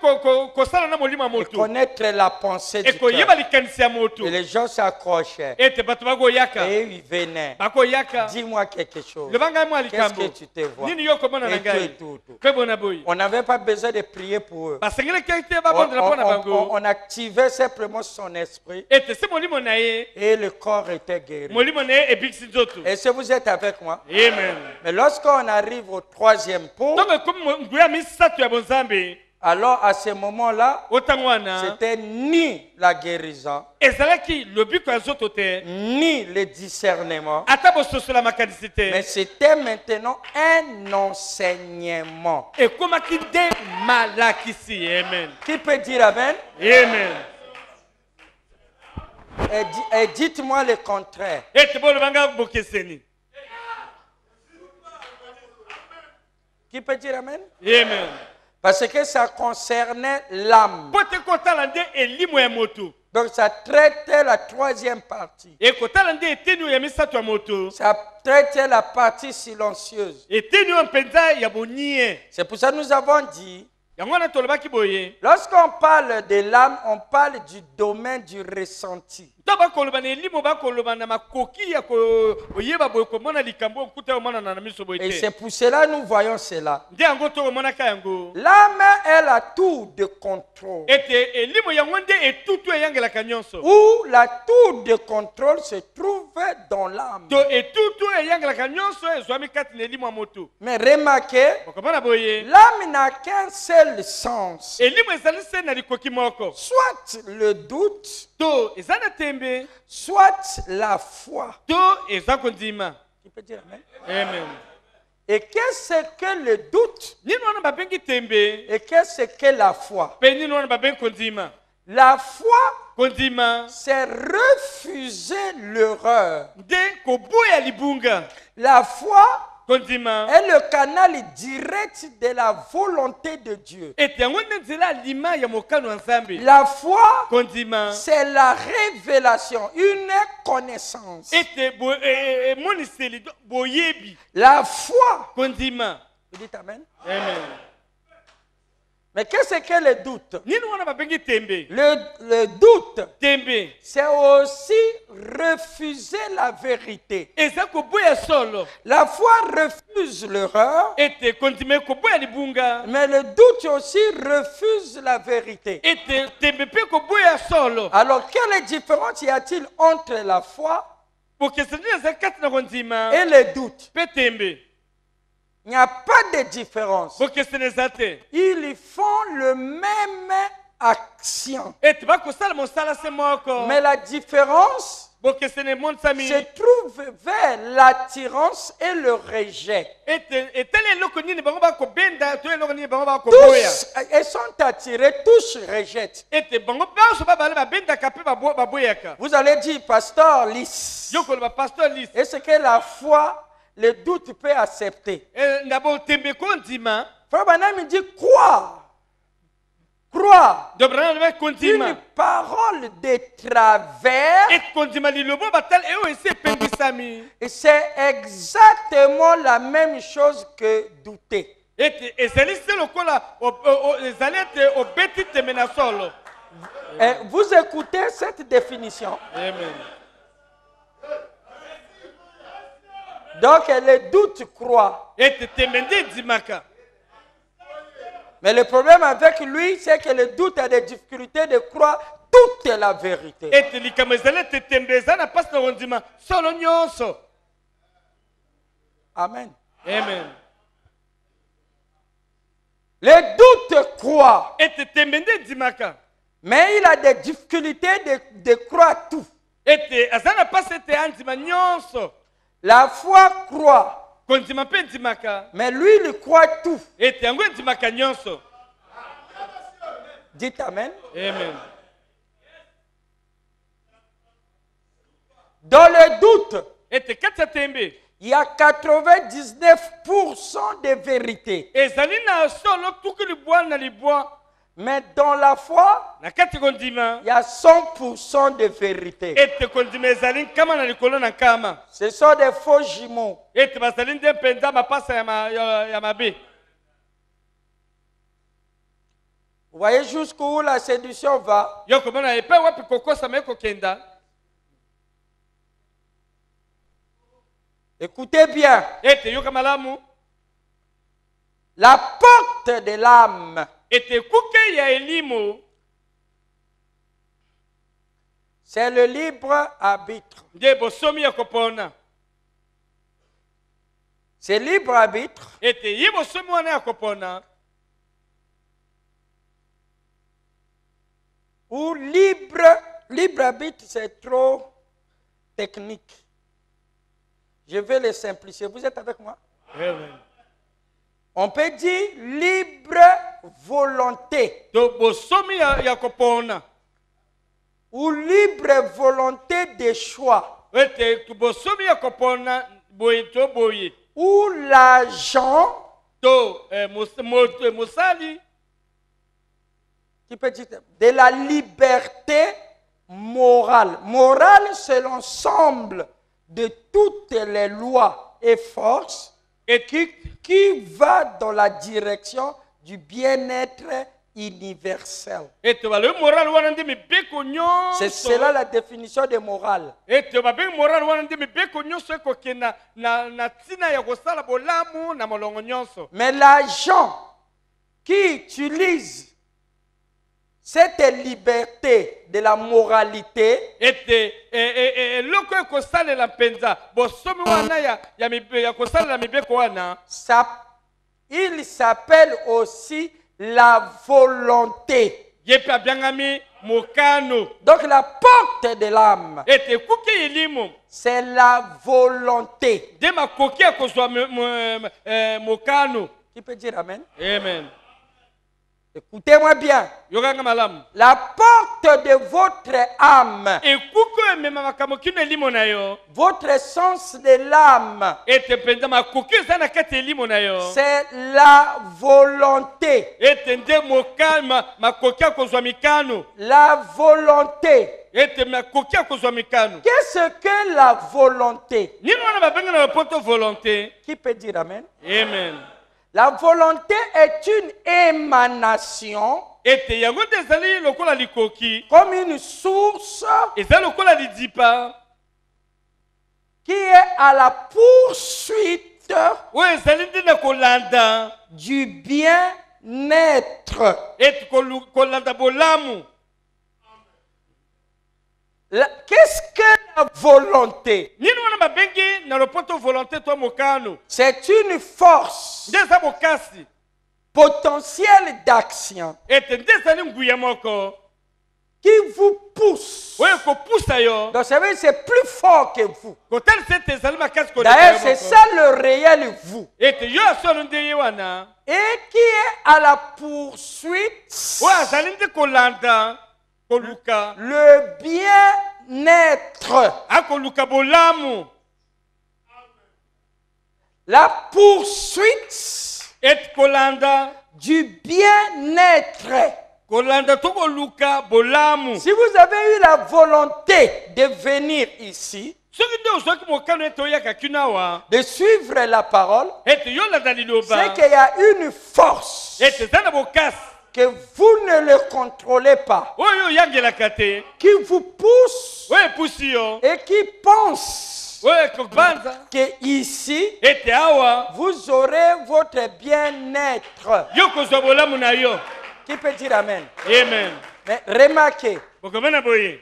kosala na molimo ya et moto connaître la pensée du ekoyeba cœur. likanisi ya moto Et les gens s'accrochaient ete bato bakoyaka et ils venaient. bakoyaka Dis-moi quelque chose. loba ngai mwa Qu'est-ce likambo que tu te vois? nini yo komona na Et tout ngai et tout. mpe bona boye On n'avait pas besoin de prier pour eux. basengelaki te On, babondela mpo na bango on activait simplement son esprit ete se molimo na ye et le corps était guéri. molimo na ye ebikisi nzoto Est-ce que vous êtes avec moi? amen Mais lorsqu'on arrive au troisième point, ntongo ekomi nguya misato ya bonzambe alors à ce moment-là, otango wana c'était ni la guérison, ezalaki lobiko ya nzoto te ni le discernement, ata bososola makanisi mais te c'était maintenant un enseignement. ekomaki nde malakisi amen Qui peut dire Amen? amen Et dites-moi le contraire. ete bolobanga bokeseni Qui peut dire Amen? amen Parce que ça concernait l'âme. po te kotala nde elimo ya moto Donc ça traitait la troisième partie. ekotala nde eteni oyo ya misato ya moto Ça traitait la partie silencieuse. eteni oyo mpenza ya bonie C'est pour ça que nous avons dit, yango wana tolobaki boye lorsqu'on parle de l'âme, on parle du domaine du ressenti. to bakoloba na elimo bakoloba na makoki ya koyeba boye komona likambo okuta omona na miso boye Et te c'est pour cela nous voyons cela. nde yango tokomonaka yango L'âme, elle a tout de contrôle. ete elimo yango nde etutu eyangelaka nyonso Où la tour de contrôle se trouve dans l'âme. to etutu eyangelaka nyonso ezwami kati na elimo ya moto Mais remarquez, okomona boye l'âme n'a qu'un seul sens. elimo ezali se na likoki moko Soit le doute, to eza na tembe soit la foi. to eza kondima Tu peux dire amen. amen Et qu'est-ce que le doute? nini wana babengi tembe Et qu'est-ce que la foi? mpe nini wana babengi kondima La foi, kondima c'est refuser l'erreur. nde koboya libunga La foi kondima est le canal direct de la volonté de Dieu. ete yango nde nzela alima ya mokano ya nzambe La foi, kondima c'est la révélation, une connaissance. ete emoniseli boyebi La foi, kondima vous dites amen. amen Mais qu'est-ce que le doute? nini wana babengi tembe Le doute, tembe c'est aussi refuser la vérité. eza koboya solo La foi refuse l'erreur, ete kondima ekoboya libunga mais le doute aussi refuse la vérité. ete tembe mpe koboya solo Alors, quelle différence y a-t-il entre la foi bokeseni eza kati na kondima et le doute? mpe tembe Il n'y a pas de différence. bokeseni eza te Ils font le même action. ete bakosala mosala se moko Mais la différence bokeseni emonisami se trouve vers l'attirance et le rejet. ete etali eloko nini bango bakobenda to eloko nini bango bakoboya Tous, ils sont attirés, tous rejettent. ete bango nyonso babale babendaka mpe baboyaka Vous allez dire, pasteur Lys, yo koloba pasteur lis est-ce que la foi, le doute peut accepter? ndabo tembe kondima Frère Branham dit, croire. Croire. dobrana Une kondima parole de travers, ete kondima lilobo batali eyo esi ependisami et c'est exactement la même chose que douter. ete ezali se lokola ezali ete obeti tembe na solo Et vous écoutez cette définition. amen Donc, le doute croit. ete tembe nde edimaka Mais le problème avec lui, c'est que le doute a des difficultés de croire toute la vérité. ete likambo ezali ete tembe eza na mpasi na kondima solo nyonso Amen. amen Le doute croit, ete tembe nde edimaka mais il a des difficultés de croire tout. ete aza na mpasi ete andima nyonso La foi croit, kondima mpe endimaka mais lui, il croit tout. ete yango endimaka nyonso Dites Amen. amen Dans le doute, ete kati ya tembe il y a 99% de vérité. ezali na solo tuku libwa na libwa Mais dans la foi, na kati kondima il y a 100% de vérité. ete kondima ezali nkama na likolo na nkama Ce sont des faux jumeaux. ete bazali nde mpenza mapasa ya mabe Vous voyez jusqu'où la séduction va? yo komona epai wapi kokosama ekokenda Écoutez bien. ete yoka malamu La porte de l'âme, ete ekuke ya elimo c'est le libre arbitre. nde bosomi ya kopona C'est libre arbitre. ete ye bosomi wana ya kopona Ou libre arbitre, c'est trop technique. Je vais le simplifier. Vous êtes avec moi? amen On peut dire libre volonté to bosomi ya kopona ou libre volonté de choix. ete bosomi ya kopona boye to boye Ou l'agent, to mosali qui peut dire de la liberté morale. Morale, c'est l'ensemble de toutes les lois et forces et qui va dans la direction du bien-être universelle. ete balobi morale wana nde mibeko C'est nyonso cela la définition de morale. ete babengi morale wana nde mibeko nyonso ekokenda na ntina ya kosala bolamu na molongo nyonso. Mais l'agent qui utilise cette liberté de la moralité ete eloko ekosalela mpenza bosomi wana ya kosalela mibeko wana il s'appelle aussi la volonté. ye mpe abiangami mokano. Donc la porte de l'âme, ete ekuki elimo c'est la volonté. nde makoki ya kozwa mokano. Qui peut dire amen? Amen. Écoutez-moi bien. Yokanga malamu. La porte de votre âme, ekuki oyo emema makambo kino elimo na yo votre sens de l'âme, ete mpenza makoki eza na kati ya elimo na yo c'est la volonté. ete nde makoki ya kozwa mikano. La volonté. ete makoki ya kozwa mikano. Qu'est-ce que la volonté? nini wana babenga na bapoto volonté? Qui peut dire amen? Amen. La volonté est une émanation, ete yango nde ezali lokola likoki, comme une source eza lokola lidipa qui est à la poursuite oyo ezali nde na kolanda du bien-être. ete kolanda bolamu. Qu'est-ce que la volonté? nini wana babengi na lopoto volonté to mokano? C'est une force nde eza bokasi potentielle d'action ete nde ezali nguya moko qui vous pousse. oyo kopusa yo Donc ça veut dire que c'est plus fort que vous. kotalisa ete ezali makasi D'ailleurs, c'est ça le réel vous. ete yo asolo nde ye wana Et qui est à la poursuite oyo azali nde kolanda koluka le bien-être. akoluka bolamu. La poursuite ete kolanda du bien-être. kolanda to koluka bolamu. Si vous avez eu la volonté de venir ici, soki nde ozwaki mokano ete oyaka kino awa de suivre la parole, ete yolanda c'est liloba qu'il y a une force ete eza na bokasi que vous ne le contrôlez pas, oyo oyangelaka te qui vous pousse oyo epusi yo et qui pense oyo ekobanza que ici, ete awa vous aurez votre bien-être. yo kozwa bolamu na yo. Qui peut dire amen? Amen. Mais remarquez, bokomona boye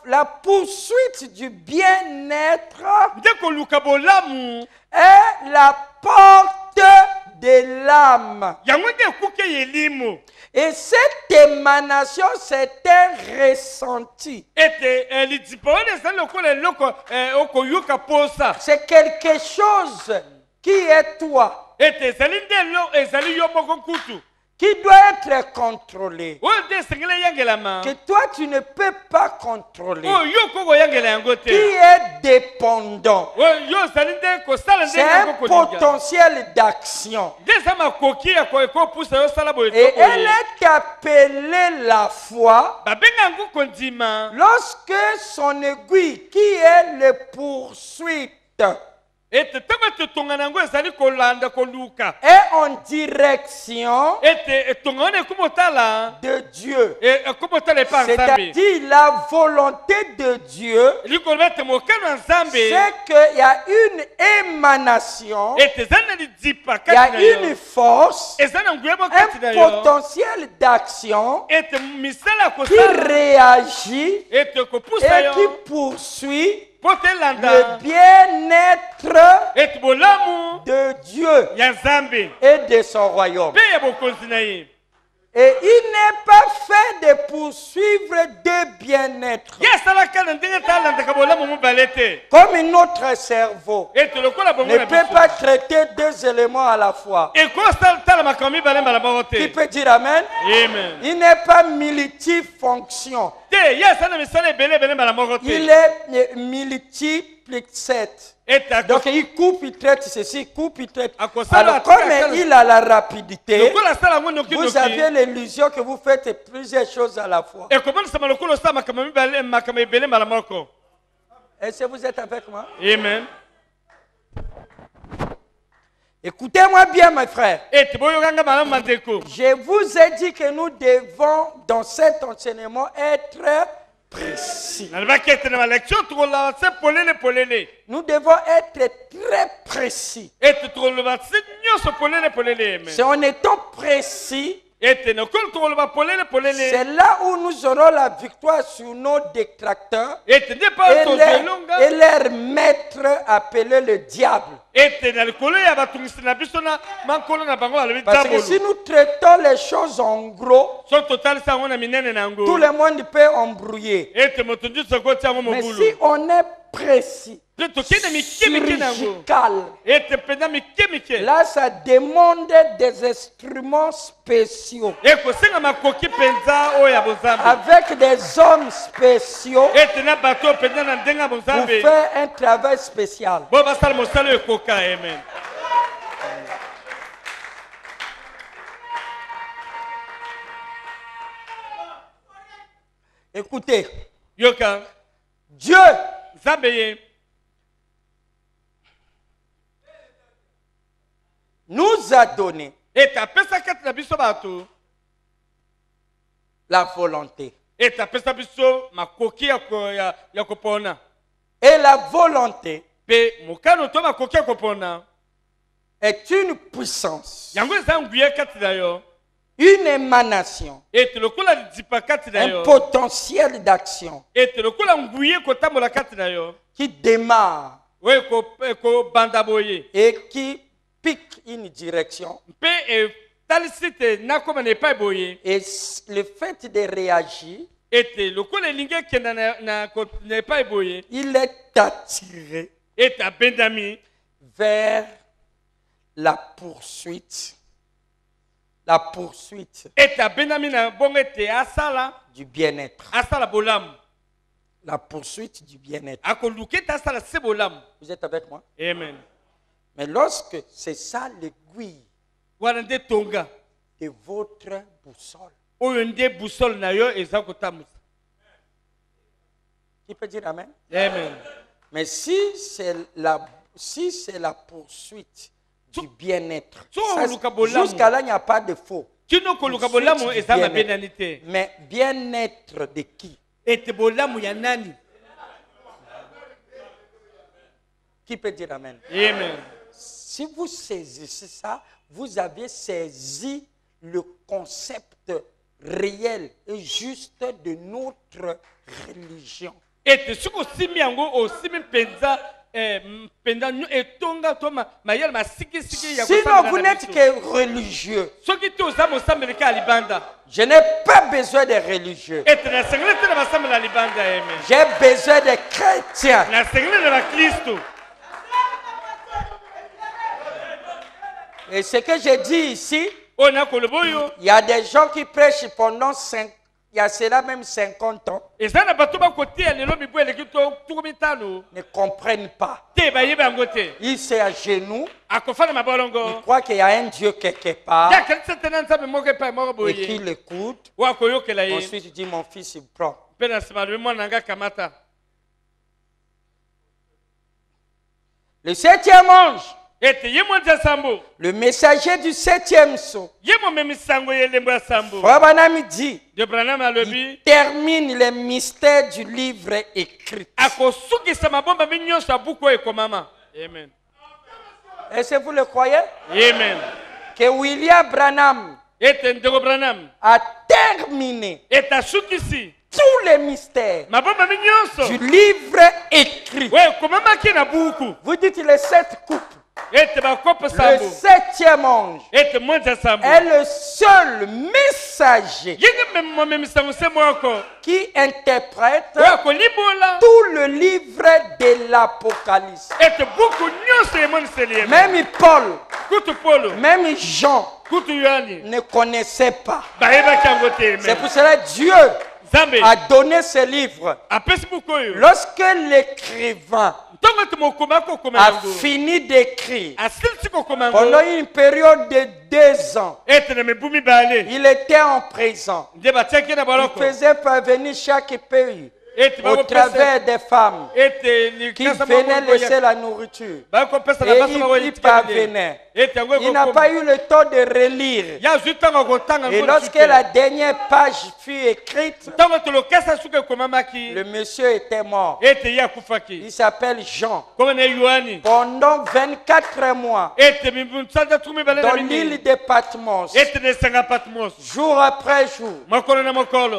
la poursuite du bien-être nde koluka bolamu est la porte de l'âme. yango nde ekuke elimo Et cette émanation, c'est un ressenti. ete lidipa wana ezali lokola eloko okoyoka posa C'est quelque chose qui est toi, ete ezali nde ezali yo moko kutu qui doit être contrôlé, oyo nde esengeli eyangelama que toi tu ne peux pas contrôler, oyo yo kokoyangela yango qui te est dépendant. oyo yo ozali nde kosala C'est ndenge un yango kolinga potentiel d'action. nde eza makoki ya ekopusa yo osala boye Et to boye. elle est appelée la foi babenga yango kondima lorsque son aiguille, qui est le poursuite, ete ntango ete etonga na yango ezali kolanda koluka est en direction ete etonga wana ekoma otala de Dieu. ekoma otala epa ya nzambe C'est-à-dire la volonté de Dieu, likoloba ete mokano ya nzambe c'est qu'il y a une émanation, ete eza na lidipa il y a kati na yo une force, eza na nguya mo kati na un yo potentiel d'action ete misala ya qui kosala réagit ete ekopusa et qui yo poursuit mpo te elanda le bien-être ete bolamu de Dieu ya nzambe et de son royaume. mpe ya bokonzi na ye. Et il n'est pas fait de poursuivre deux bien-être. ye asalaka na ndenge te alandaka bolamu mobale te Comme notre cerveau ete lokola bongo ne na peut pas biso traiter deux éléments à la fois. ekosala makambo mibale mbala moko Qui te. peut dire amen? Amen. Il n'est pas multifonction. te ye asala na misala ebele ebele mbala moko Il te est multiplicette. ete Donc il coupe, il traite ceci, il coupe, il traite. À cause ça, Alors là, comme tu- il a la rapidité, lokola asala yango noki vous noki avez l'illusion que vous faites plusieurs choses à la fois. ekomonisama lokola osala makambo mibale makambo ebele mbala moko. Est-ce que vous êtes avec moi? Amen. Écoutez-moi bien, mes frères. ete boyokanga malamu bandeko. Je vous ai dit que nous devons, dans cet enseignement, être précis. nalobaki ete na balection tokoloba se polele polele Nous devons être très précis. ete tokoloba se nyonso polele polele eme C'est en étant précis, ete nakolo tokoloba polele polele c'est là où nous aurons la victoire sur nos détracteurs ete nde pa et tozelonga leur maître appelé le diable. ete na likolo ya batungisi na biso na mankolo na bango balobi Parce que si diabolo nous traitons les choses en gros, so totalisa yango na minene na tout yango le monde peut embrouiller. ete moto nyonso akotia yango Mais mobulu si on est précis, mpe tokende mike mike na yango chirurgical, ete mpenza mike mike là ça demande des instruments spéciaux, ekosenga makoki mpenza oyo ya bozambe avec des hommes spéciaux ete na bato oyo mpenza na ndenge ya pour bozambe faire un travail spécial. bo basala mosala oyo ekoka amen Écoutez, yoka Dieu nzambe ye nous a donné ete apesa kati na biso bato la volonté. ete apesa biso makoki ya kopona Et la volonté mpe mokano to makoki ya kopona est une puissance, yango eza nguya kati na yo une émanation, ete lokola lidipa kati na un yo potentiel d'action ete lokola nguye kotambola kati na yo qui démarre oyo ekobanda boye et qui pique une direction. mpe etalisi te nakoma na epai boye Et le fait de réagir, ete lokola elingi ekenda na epai boye il est attiré ete abendami vers la poursuite ete abendami na bongo ete asala bolamu la poursuite du bien-être. akoluka ete asala se bolamu Vous êtes avec moi? amen Mais lorsque c'est ça l'aiguille wana nde tonga de votre boussole, oyo nde busole na yo eza kotambusa qui peut dire amen? amen Mais si c'est la poursuite du bien-être, So, ça, luka bolamu. jusqu'à là il n'y a pas de faux. kino koluka Poursuite bolamu du eza bien-être. mabendani te Mais bien-être de qui? ete bolamu ya nani Qui peut dire amen? amen Si vous saisissez ça, vous avez saisi le concept réel et juste de notre religion. ete soki osimi yango osimi mpenza mpenza etonga to mayele masikisiki ya Sinon, kosambela vous na n'êtes biso. que religieux. soki te oza mosambeli ka ya libanda Je n'ai pas besoin de religieux. ete nasengeli te na basambela ya libanda amen J'ai besoin de chrétiens. nasengeli na baklisto Et ce que je dis ici, oyo nakoloba oyo il y a des gens qui prêchent pendant il y a cela même 50 ans, eza na bato bakotia lelo mibu eleki tuku mitano ne comprennent pas. te bayeba yango te Ils sont à genoux, akofanda ils mabolongo croient qu'il y a un Dieu quelque part yakanisa te na nzambe moko epai moko et qui boye l'écoute. oyo akoyokela ye Ensuite, il dit, mon fils, il prend. mpe na nsima lobi mwana nanga kamata Le 7e ange, ete ye mondi ya sambo le messager du 7e sceau, ye momemi sango ye elembo ya sambo Frère Branham dit, de branam alobi il termine les mystères du livre écrit. akosukisa mabomba mi nyonso ya buku oyo ekomama amen Est-ce que vous le croyez? amen Que William Branham ete ndeko branam a terminé ete asukisi tous les mystères mabomba mi nyonso du livre écrit. oyo ekomamaki na buku Vous dites les 7 couples. ete bakope Le sambo 7e ange ete mondi ya sambo est le seul messager yenge momemi sango se moko qui interprète oyo akolibola tout le livre de l'Apocalypse. ete buku nyonso emoniseli ye Même Paul, kutu polo même Jean kutu yohani ne connaissaient pas. bayebaki yango te C'est amen pour cela que Dieu nzambe a donné ce livre. apesi buku oyo Lorsque l'écrivain ntongo ete mokoma akokoma a yango fini d'écrire, asilisi kokoma pendant yango une période de 2 ans, ete na mibu mibale il était en prison. nde batiaki na Il baloko faisait parvenir chaque pays ete au bakopesa travers des femmes ete qui likasa venaient laisser la nourriture. bakopesa na Et basa il bakoyitikabile parvenait Il n'a pas eu le temps de relire. Et lorsque la dernière page fut écrite, le monsieur était mort. Il s'appelle Jean. Pendant 24 mois, dans l'île de Patmos, jour après jour,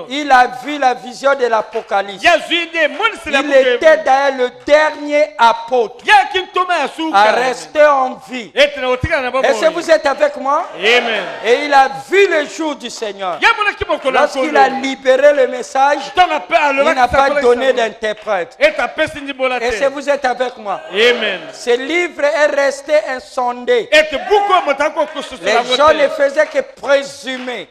il a vu la vision de l'Apocalypse. Il était d'ailleurs le dernier apôtre à rester en vie. Est-ce que vous êtes avec moi? Amen. Et il a vu le jour du Seigneur. Lorsqu'il a libéré le message, il n'a pas donné d'interprète. Est-ce que vous êtes avec moi? Amen. Ce livre est resté insondé. Les gens ne faisaient que présumer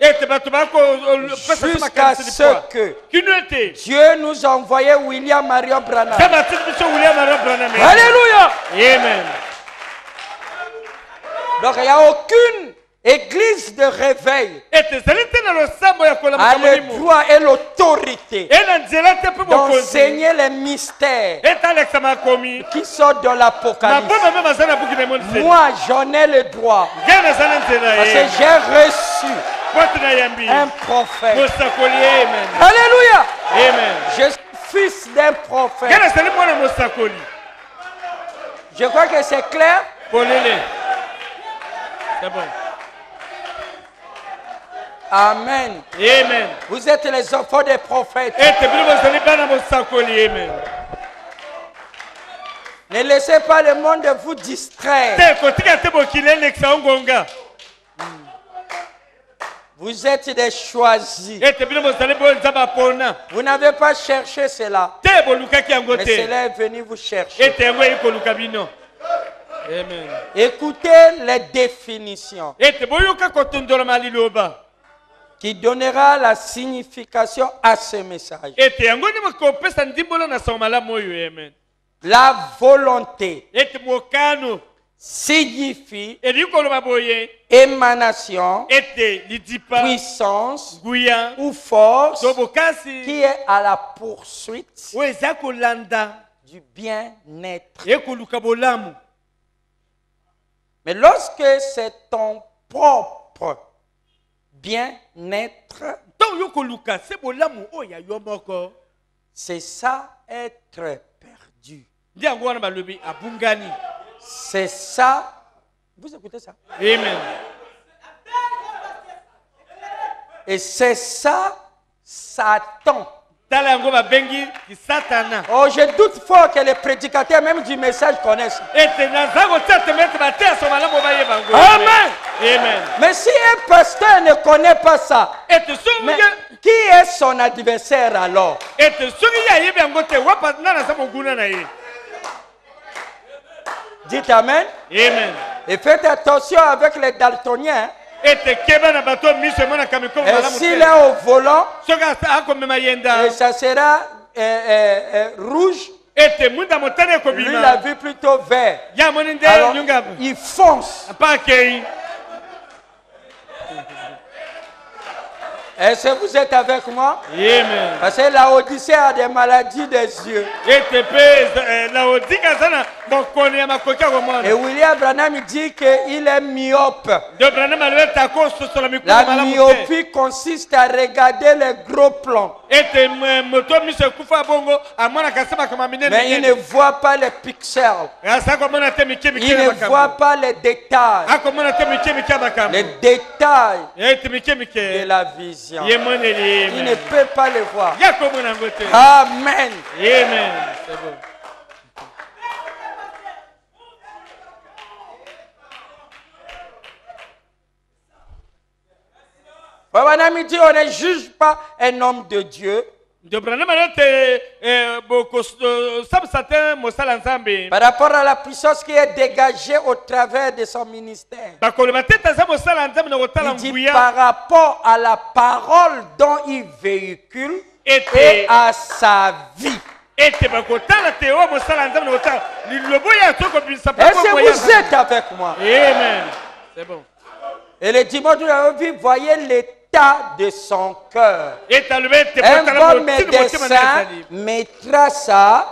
jusqu'à ce que Dieu nous a envoyé William Marion Branham. Alléluia. Amen. Donc il n'y a aucune église de réveil a le droit et l'autorité d'enseigner les mystères qui sortent de l'Apocalypse. Moi, j'en ai le droit parce que j'ai reçu un prophète. Alléluia. Amen. Je suis fils d'un prophète. Je crois que c'est clair. C'est bon. Amen. Amen. Vous êtes les enfants des prophètes. Ne laissez pas le monde vous distraire. Vous êtes des choisis. Vous n'avez pas cherché cela. Mais cela est venu vous chercher. Amen. Écoutez les définitions qui donnera la signification à ce message. La volonté signifie émanation, puissance ou force qui est à la poursuite du bien-être. Mais lorsque c'est ton propre bien-être, c'est ça être perdu. C'est ça. Vous écoutez ça? Amen. Et c'est ça, Satan. Oh, je doute fort que les prédicateurs même du message connaissent. Amen. Amen. Mais si un pasteur ne connaît pas ça, mais qui est son adversaire alors? Dites Amen. Amen. Et faites attention avec les daltoniens. Et s'il est au volant, et ça sera rouge. Lui, il a vu plutôt vert. Alors, il fonce. Est-ce que vous êtes avec moi? Amen. Parce que la Odyssée a des maladies des yeux. Et William Branham dit qu'il est myope. La myopie consiste à regarder les gros plans. Mais il ne voit pas les pixels. Il ne voit pas les détails. Les détails de la vision. Il ne peut pas le voir. Amen. Amen. C'est bon. Babanami dit on ne juge pas un homme de Dieu par rapport à la puissance qui est dégagée au travers de son ministère. Il dit par rapport à la parole dont il véhicule et à sa vie. Est-ce que vous êtes avec moi? Amen. C'est bon. Et le dimanche, nous avons vu, voyez l'état de son cœur. Un bon médecin mettra ça,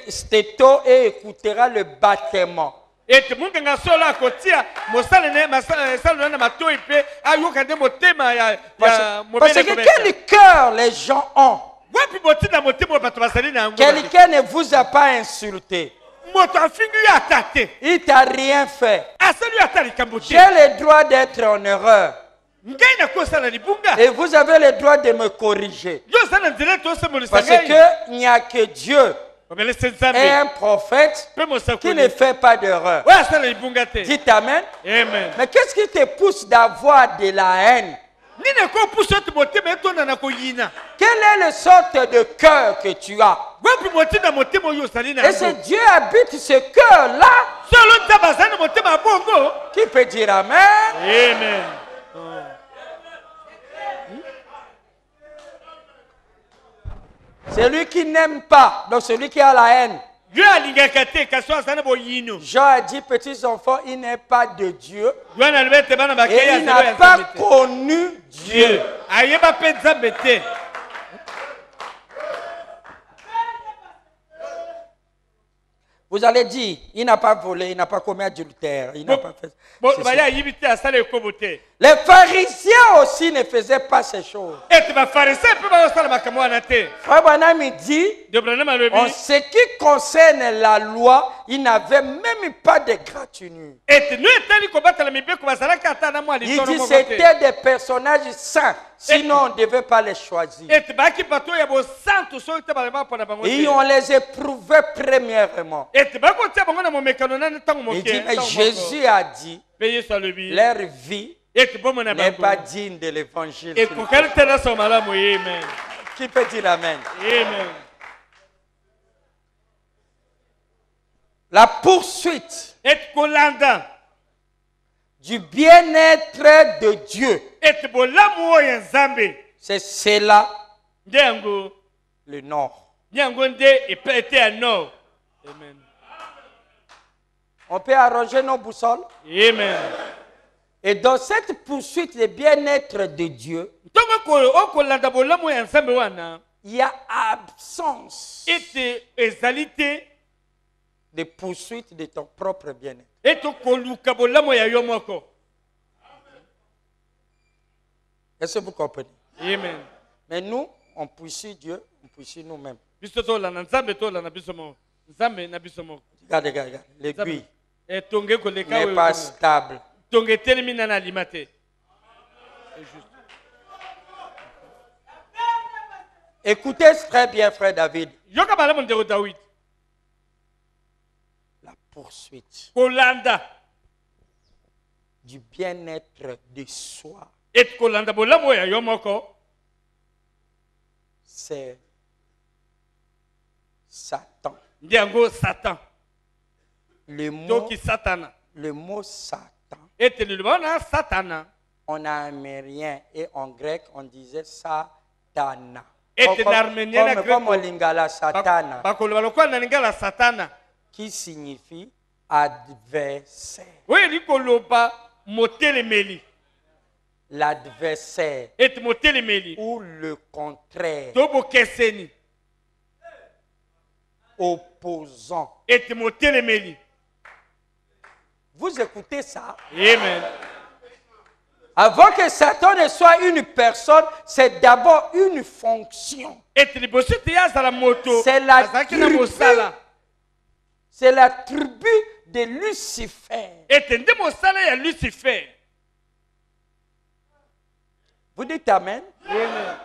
stéto, et écoutera le battement. ete munganga solo akotia mosala ne masala na matoi pe ayoka nde motema ya Parce que quel cœur les gens ont? wapi botina motema bato basali na ngo Quelqu'un ne vous a pas insulté. moto afingi ya tate Il t'a rien fait. asali ya likambo te J'ai le droit d'être en erreur. ngai na kosala libunga Et vous avez le droit de me corriger. yo sana nzela to se molisa Parce ngai qu'il n'y a que Dieu obele et sensambe un prophète pe qui mosakoli ne fait pas d'erreur. wa asala libunga te Dites Amen. amen Mais qu'est-ce qui te pousse d'avoir de la haine? nini ko puso te motema etonda na koyina Quelle est le sorte de cœur que tu as? wapi motina motema oyo osali na Et c'est Dieu habite ce cœur-là. solo nzambe azali na motema ya bongo Qui peut dire Amen? amen Celui qui n'aime pas, donc celui qui a la haine. yo alingaka te kasi azali na boyino Jean a dit, petits enfants, il n'est pas de Dieu yo analobi ete bana et bakei il azelo n'a ya pas nzambe te connu Dieu. ayeba mpe nzambe te Vous allez dire, il n'a pas volé, il n'a pas commis adultère, il n'a pas fait ceci. baya ayibi te asala ekobo te Les pharisiens aussi ne faisaient pas ces choses. ete bafarisai mpe bazosala makambo wana te Frère Branham dit, dobranam alobi en ce qui concerne la loi, il n'avait même pas de gratinure. ete no etali kobatala mibeko bazalaki ata na mwa Il litoro dit moko te c'était des personnages saints, sinon on ne devait pas les choisir. ete baki bato ya bosantu soki te balema mpona bango Et te on les éprouvait premièrement. ete bakotia bango na momekano nani ntango Il dit, moke mais Jésus a dit, mpe yesu alobi leur vie ete bomo na n'est pas bango digne de l'évangile. ekokali te na so malamu amen Qui peut dire Amen? amen La poursuite ete kolanda du bien-être de Dieu, ete bolamu oyo ya nzambe c'est cela nde yango le nord. nde yango nde ete ya nord amen On peut arranger nos boussoles. amen Et dans cette poursuite du bien-être de Dieu, ntongo okolanda bolamu oyo ya nzambe wana il y a absence ete ezali te de poursuite de ton propre bien-être. ete koluka bolamu ya yo moko Est-ce que vous comprenez? amen Mais nous, on poursuit Dieu, on poursuit nous-mêmes. biso tolanda nzambe tolanda biso moko nzambe na biso moko Regarde, regarde, regarde. L'aiguille etonge koleka n'est oyo pas stable. tonge etelemi nana alima te Écoutez très bien, frère David. yoka malamu ndeko dawidi La poursuite kolanda du bien-être de soi, ete kolanda bolamu oyo ya yo moko c'est Satan. nde yango satan toki satana Le mot Satan, ete liloba wana satana en arménien et en grec, on disait Satana. ete na arménien na Comme au grec lingala, Satana, bakoloba lokola na lingala satana qui signifie adversaire. oyo eli koloba motelemeli L'adversaire ete motelemeli ou le contraire, to bokeseni opposant. ete motelemeli Vous écoutez ça? amen Avant que Satan ne soit une personne, c'est d'abord une fonction. ete liboso ete ye azala moto C'est la azalaki na tribu. mosala C'est la tribu de Lucifer. ete nde mosala ya lucifer Vous dites Amen? amen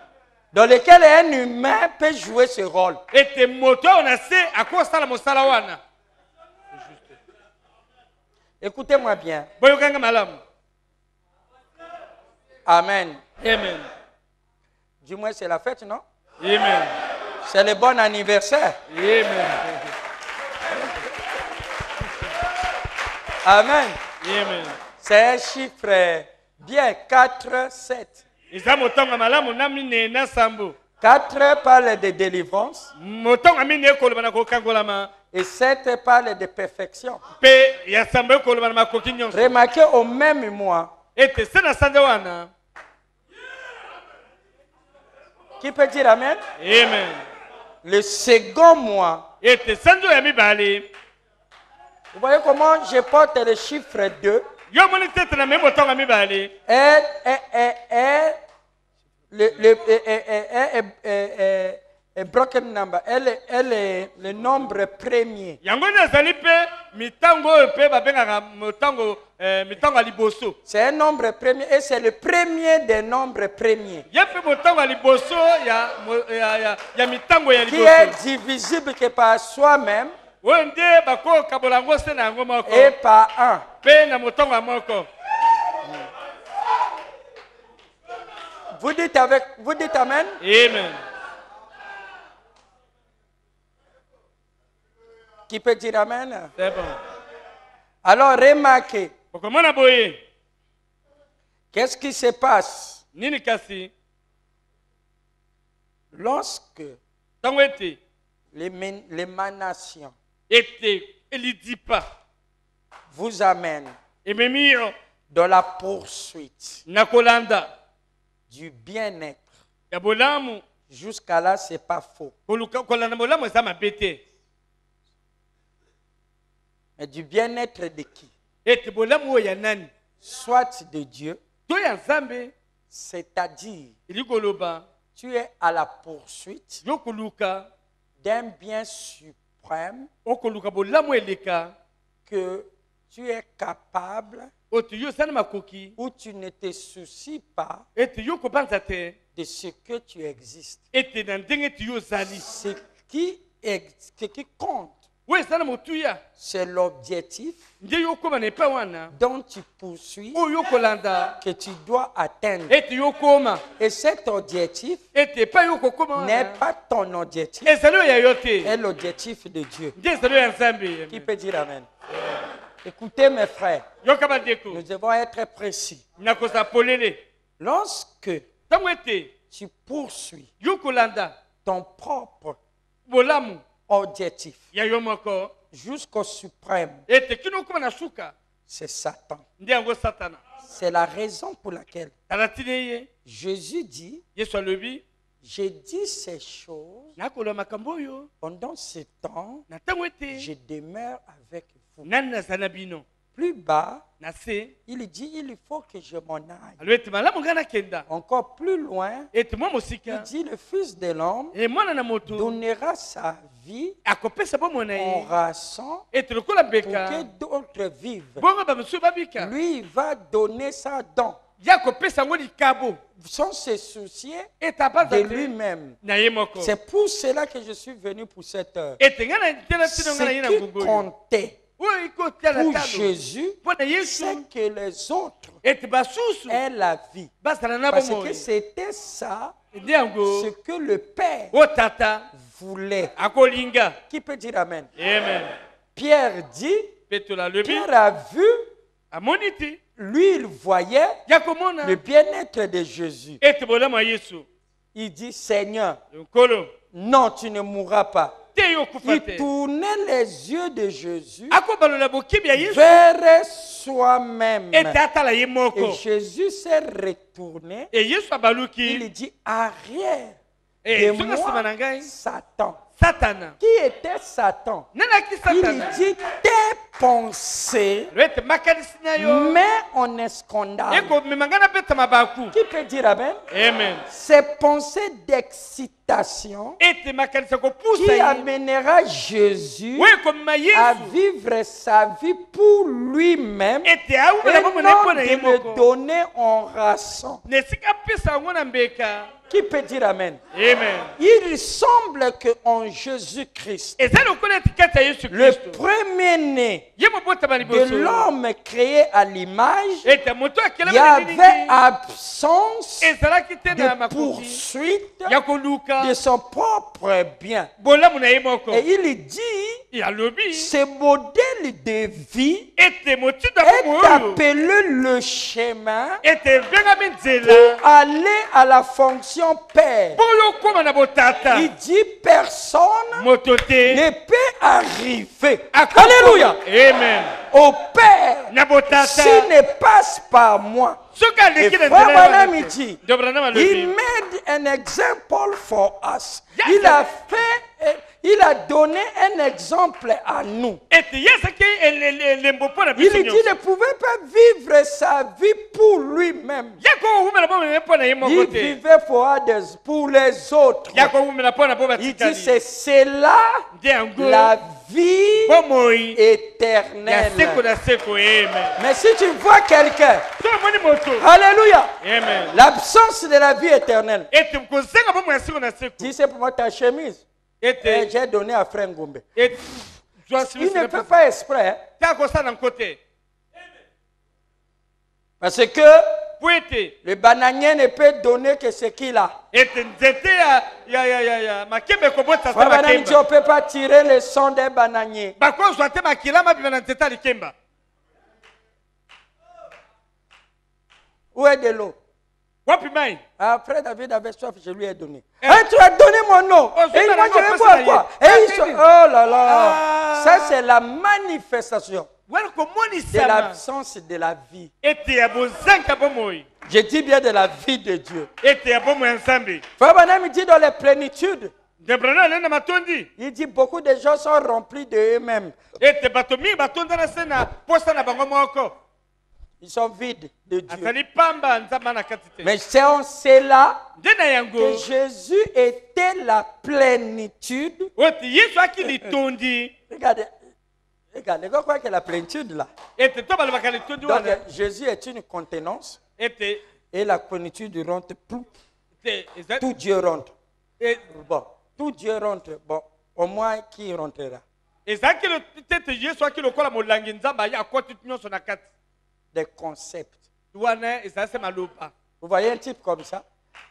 Dans lequel un humain peut jouer ce rôle. ete moto oyo na se akosala mosala wana Écoutez-moi bien. boyokanga malamu Amen. amen Du moins, c'est la fête, non? amen C'est le bon anniversaire. amen Amen. amen C'est un chiffre bien. 4, 7. eza motongo malamu na mine na sambo 4 parle de délivrance motongo mine ekoloba na kokangolama et 7 parle de perfection. mpe ya sambo ekoloba na makoki nyonso Remarquez au même mois. ete se na sanza wana Qui peut dire Amen? amen Le second mois, ete sanza oyo ya mibale Vous voyez comment je porte le chiffre 2? Yo moni tete na memo tonga mibale. A broken number. Elle est le nombre premier. Yango na zali pe mitango pe babengaka mitango mitango liboso. C'est un nombre premier et c'est le premier des nombres premiers. Yepe mitango liboso ya mitango ya liboso. Qui est divisible que par soi-même Wende bako kabolango se na yango moko. et par un. Pe na mitango moko. Vous dites amen? Amen. Qui peut dire amen? C'est bon. Alors remarquez, Okomona boye. qu'est-ce qui se passe Nini kasi? lorsque Tango ete. l'émanation Ete. Elidipa. vous amène Ememio. dans la poursuite Nakolanda. du bien-être? Ya bolamu. Jusqu'à là, c'est pas faux. Kolanda bolamu eza mabete. Mais du bien-être de qui? Ete bolamu oya nani? Soit de Dieu, To ya Nzambe. c'est-à-dire Elikoloba. tu es à la poursuite Yokoluka. d'un bien suprême Okoluka bolamu eleka. que tu es capable Otu yo sana makoki. ou tu ne te soucies pas Ete yoko banza te. de ce que tu existes. Ete na ndenge ti yo zali. Ce qui compte, We sana motuya. c'est l'objectif Nde yoko ba nepa wana. dont tu poursuis, O yokolanda. que tu dois atteindre. Ete yokoma. Et cet objectif Ete pa yoko koma n'est wana. pas ton objectif, Ezalo ya yote. c'est l'objectif de Dieu. Nde ezalo ya Nzambe. Qui peut dire amen? Écoutez mes frères, Yoka bandeko. nous devons être précis. Nakosa polele. Lorsque Tango ete. tu poursuis Yokolanda. ton propre Bolamu. objectif Ya yo moko. jusqu'au suprême, Ete kino koma na suka. c'est Satan. Nde yango satana. C'est la raison pour laquelle Talatine ye. Jésus dit, Yesu alobi. j'ai dit ces choses Nakoloba makambo oyo. pendant ce temps, Na tango ete. je demeure avec vous. Nani naza na bino. Plus bas, Na se. il dit, il faut que je m'en aille. Alo ete malamu nga nakenda. Encore plus loin, Ete mwa il mosika. dit, le Fils de l'homme E mwana na moto. donnera sa vie Akopesa bomoi na en ye. rançon Ete lokola pour que beka. d'autres vivent. Bongo bamosusu babika. Lui, il va donner sa don Ya kopesa yango likabo. sans se soucier Ete abaza de te. lui-même. Na ye moko. C'est pour cela que je suis venu pour cette heure. Ete nga na tena tino nga na ye na Ce qui ngugu oyo. comptait Oyo iko tia na pour talo. Jésus, Mpo na Yesu. c'est que les autres Ete basusu. aient la vie. Basala na Parce bomoi. que c'était ça Nde yango. ce que le Père O tata. voulait. Akolinga. Qui peut dire Amen? Amen. Pierre dit, Petro la lobi. Pierre a vu, Amoni te. lui il voyait Ya komona. le bien-être de Jésus. Ete bolamu ya Yesu. Il dit, Seigneur, Nkolo. non, tu ne mourras pas. Te yo kufa Il te. tournait les yeux de Jésus Akobalola bokibi ya Yesu. vers soi-même. Ete atala ye Et moko. Jésus s'est retourné. E Yesu abaluki. Il dit, arrière E de soka nsima na moi, ngai. Satan. Satana. Qui était Satan? Nanaki Il satana. dit, tes pensées Ete makanisi na yo. mais en escandale. Eko memanga na beta mabaku. Qui peut dire Amen? Amen. Ces pensées d'excitation Ete makanisi qui kopusa ye. amènera Jésus We komema à Yesu. vivre sa vie pour lui-même Ete et awubela non bomo na mpo na ye de me moko. donner en rançon. Nesika pesa yango na mbeka. Qui peut dire Amen? Amen. Il semble qu'en Jésus-Christ, Eza lokola ete kati ya Yesu le Kristo. premier-né Ye mobotama de liboso. l'homme créé à l'image, Ete moto il akelema y na avait mingi. absence Ezalaki te na de makoki. poursuite Ya koluka. de son propre bien. Bolamu na ye moko. Et il dit, Alobi. ce modèle de vie Ete motindo est bomo oyo. appelé le chemin Ete bengami nzela. pour aller à la fonction Père. Boyo koma na botata. Il dit, personne Moto te. ne peut arriver. Akoko. Alléluia. Amen. Au Père, Na botata. s'il ne passe par moi. Soki Et aleki na frère nzela ya Branham bana te. dit, Ndio Branham il alobi. made an example for us. Yes, Il sir. a fait, il a donné un exemple à nous. ete ye azalaki elembo mpo na Il biso dit nyonso qu'il ne pouvait pas vivre sa vie pour lui-même. ya kowumela mpo meme mpo na ye moko Il te vivait pour les autres. ya kowumela mpo na bo Il dit batikali c'est là nde yango la vie bomoi ya éternelle. seko na seko amen Mais si tu vois quelqu'un, so omoni moto alléluia, amen l'absence de la vie éternelle. ete kozenga bomoi ya seko na seko Si c'est pour moi ta chemise, ete j'ai donné à Frère Ngombe. ete zwa Il ne fait pas exprès. Hein, ta kosala nko te parce que po ete le bananier ne peut donner que ce qu'il a. ete nzete ya makembe ekobotisa Frère te Branham dit, makemba on ne peut pas tirer le son des bananiers. bakozwa te makila mabima na nzete ya likemba Où est de l'eau? wapi mai Ah, Frère David avait soif, je lui ai donné. Hein, tu as donné mon eau. Oh, Et moi, je vais boire quoi? Et oh là là. Ça, c'est la manifestation wana de komonisama l'absence de la vie. ete ya bozanga bomoi Je dis bien de la vie de Dieu. ete ya bomoi ya nzambe Frère Branham dit dans les plénitudes, ndebrana alenda matondi il dit beaucoup de gens sont remplis de eux-mêmes. ete bato mingi batondana se na posa na bango moko Ils sont vides de Dieu. azali pamba nzambe na kati te Mais c'est en cela nde na yango que Jésus était la plénitude. ete yesu aki litondi Regardez, regardez, vous croyez que la plénitude là. ete to balobaka litondi Donc wana Jésus est une contenance ete et la plénitude rentre tout. ete Tout Dieu rentre. e- Bon, tout Dieu rentre. Bon, au moins qui rentrera? ezalaki tete yesu aki lokola molangi nzambe aye akoti nyonso na kati Des concepts. wana ezali se maloba Vous voyez un type comme ça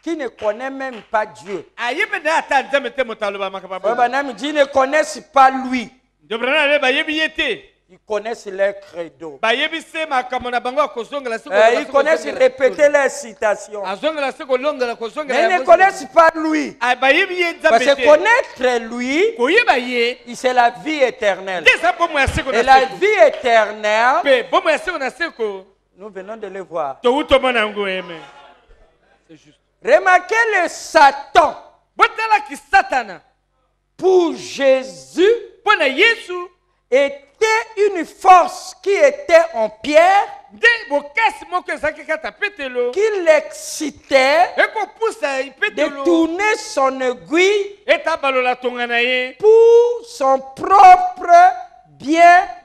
qui ne connaît même pas Dieu. ayebi na ye ata nzambe te moto alobaka makambo Frère bongo. Branham dit, ils ne connaissent pas lui. ndebrana ale bayebi ye te Ils connaissent leur credo. bayebi se makambo na bango ya kozongela se Ils connaissent répéter leurs citations. azongela se kolongela Mais kozongela ils ne yango connaissent pas lui. bayebi ye Parce nzambe que te connaître lui, koyeba ye c'est la vie éternelle. nde eza bomo ya seko Et na la seko vie éternelle, mpe bomo ya seko na seko nous venons de le voir. towu tomona yango eme c'est juste Remarquez le Satan. botalaki satana Pour Jésus, mpo na yesu était une force qui était en Pierre, nde bokasi moko ezalaki kata petelo qui l'excitait ekopusa de petelo tourner son aiguille ete abalola tonga na ye pour son propre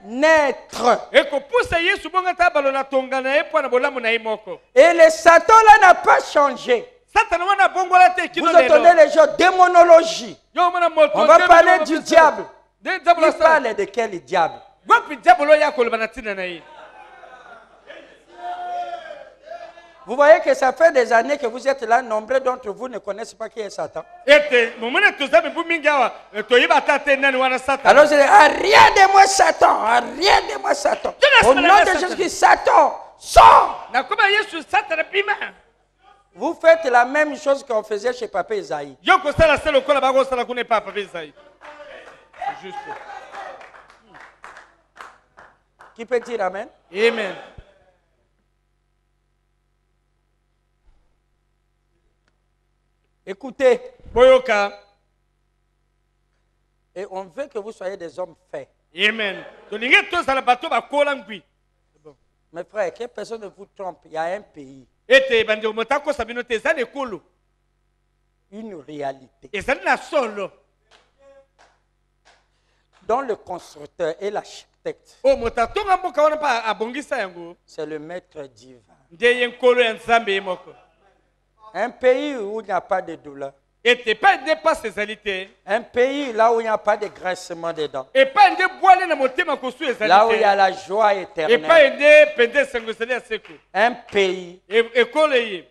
bien-être. ekopusa yesu bongo ete abalola tonga na ye mpo na bolamu na ye moko Et le Satan là n'a pas changé. satana wana abongola te Vous kino entendez lelo les gens, démonologie. yo omona moto On va parler du diable. nde nzambo Il parle de quel diable? wapi diabolo oyo akoloba na ntina na ye Vous voyez que ça fait des années que vous êtes là, nombreux d'entre vous ne connaissent pas qui est Satan. ete momona toza mibu mingi awa toyeba ata te nani wana satana Alors je dis, ah, rien de moi Satan, ah, rien de moi Satan. Au nom de Jésus-Christ, Satan, sors! nakoma yesu satana bima Vous faites la même chose qu'on faisait chez Papa Isaïe. yo kosala se lokola bakosala kuna epapa mpe ezai juste Qui peut dire Amen? amen Écoutez, boyoka et on veut que vous soyez des hommes faits. amen tolingi tozala bato bakola ngwi Mes frères, que personne ne vous trompe, il y a un pays, ete bandeko moto akosa bino te eza na ekolo une réalité, ezali na solo dont le constructeur et l'architecte, oyo moto atonga mboka wana mpa abongisa yango c'est le maître divin. nde ye nkolo ya nzambe ye moko Un pays où il n'y a pas de douleur. ete epai nde pasi ezali te Un pays là où il n'y a pas de graissement des dents. epai nde bwale na motema kosu Là où il ezali y a te la joie éternelle. epai nde pende esengo ezali ya seko Un pays, ekolo ye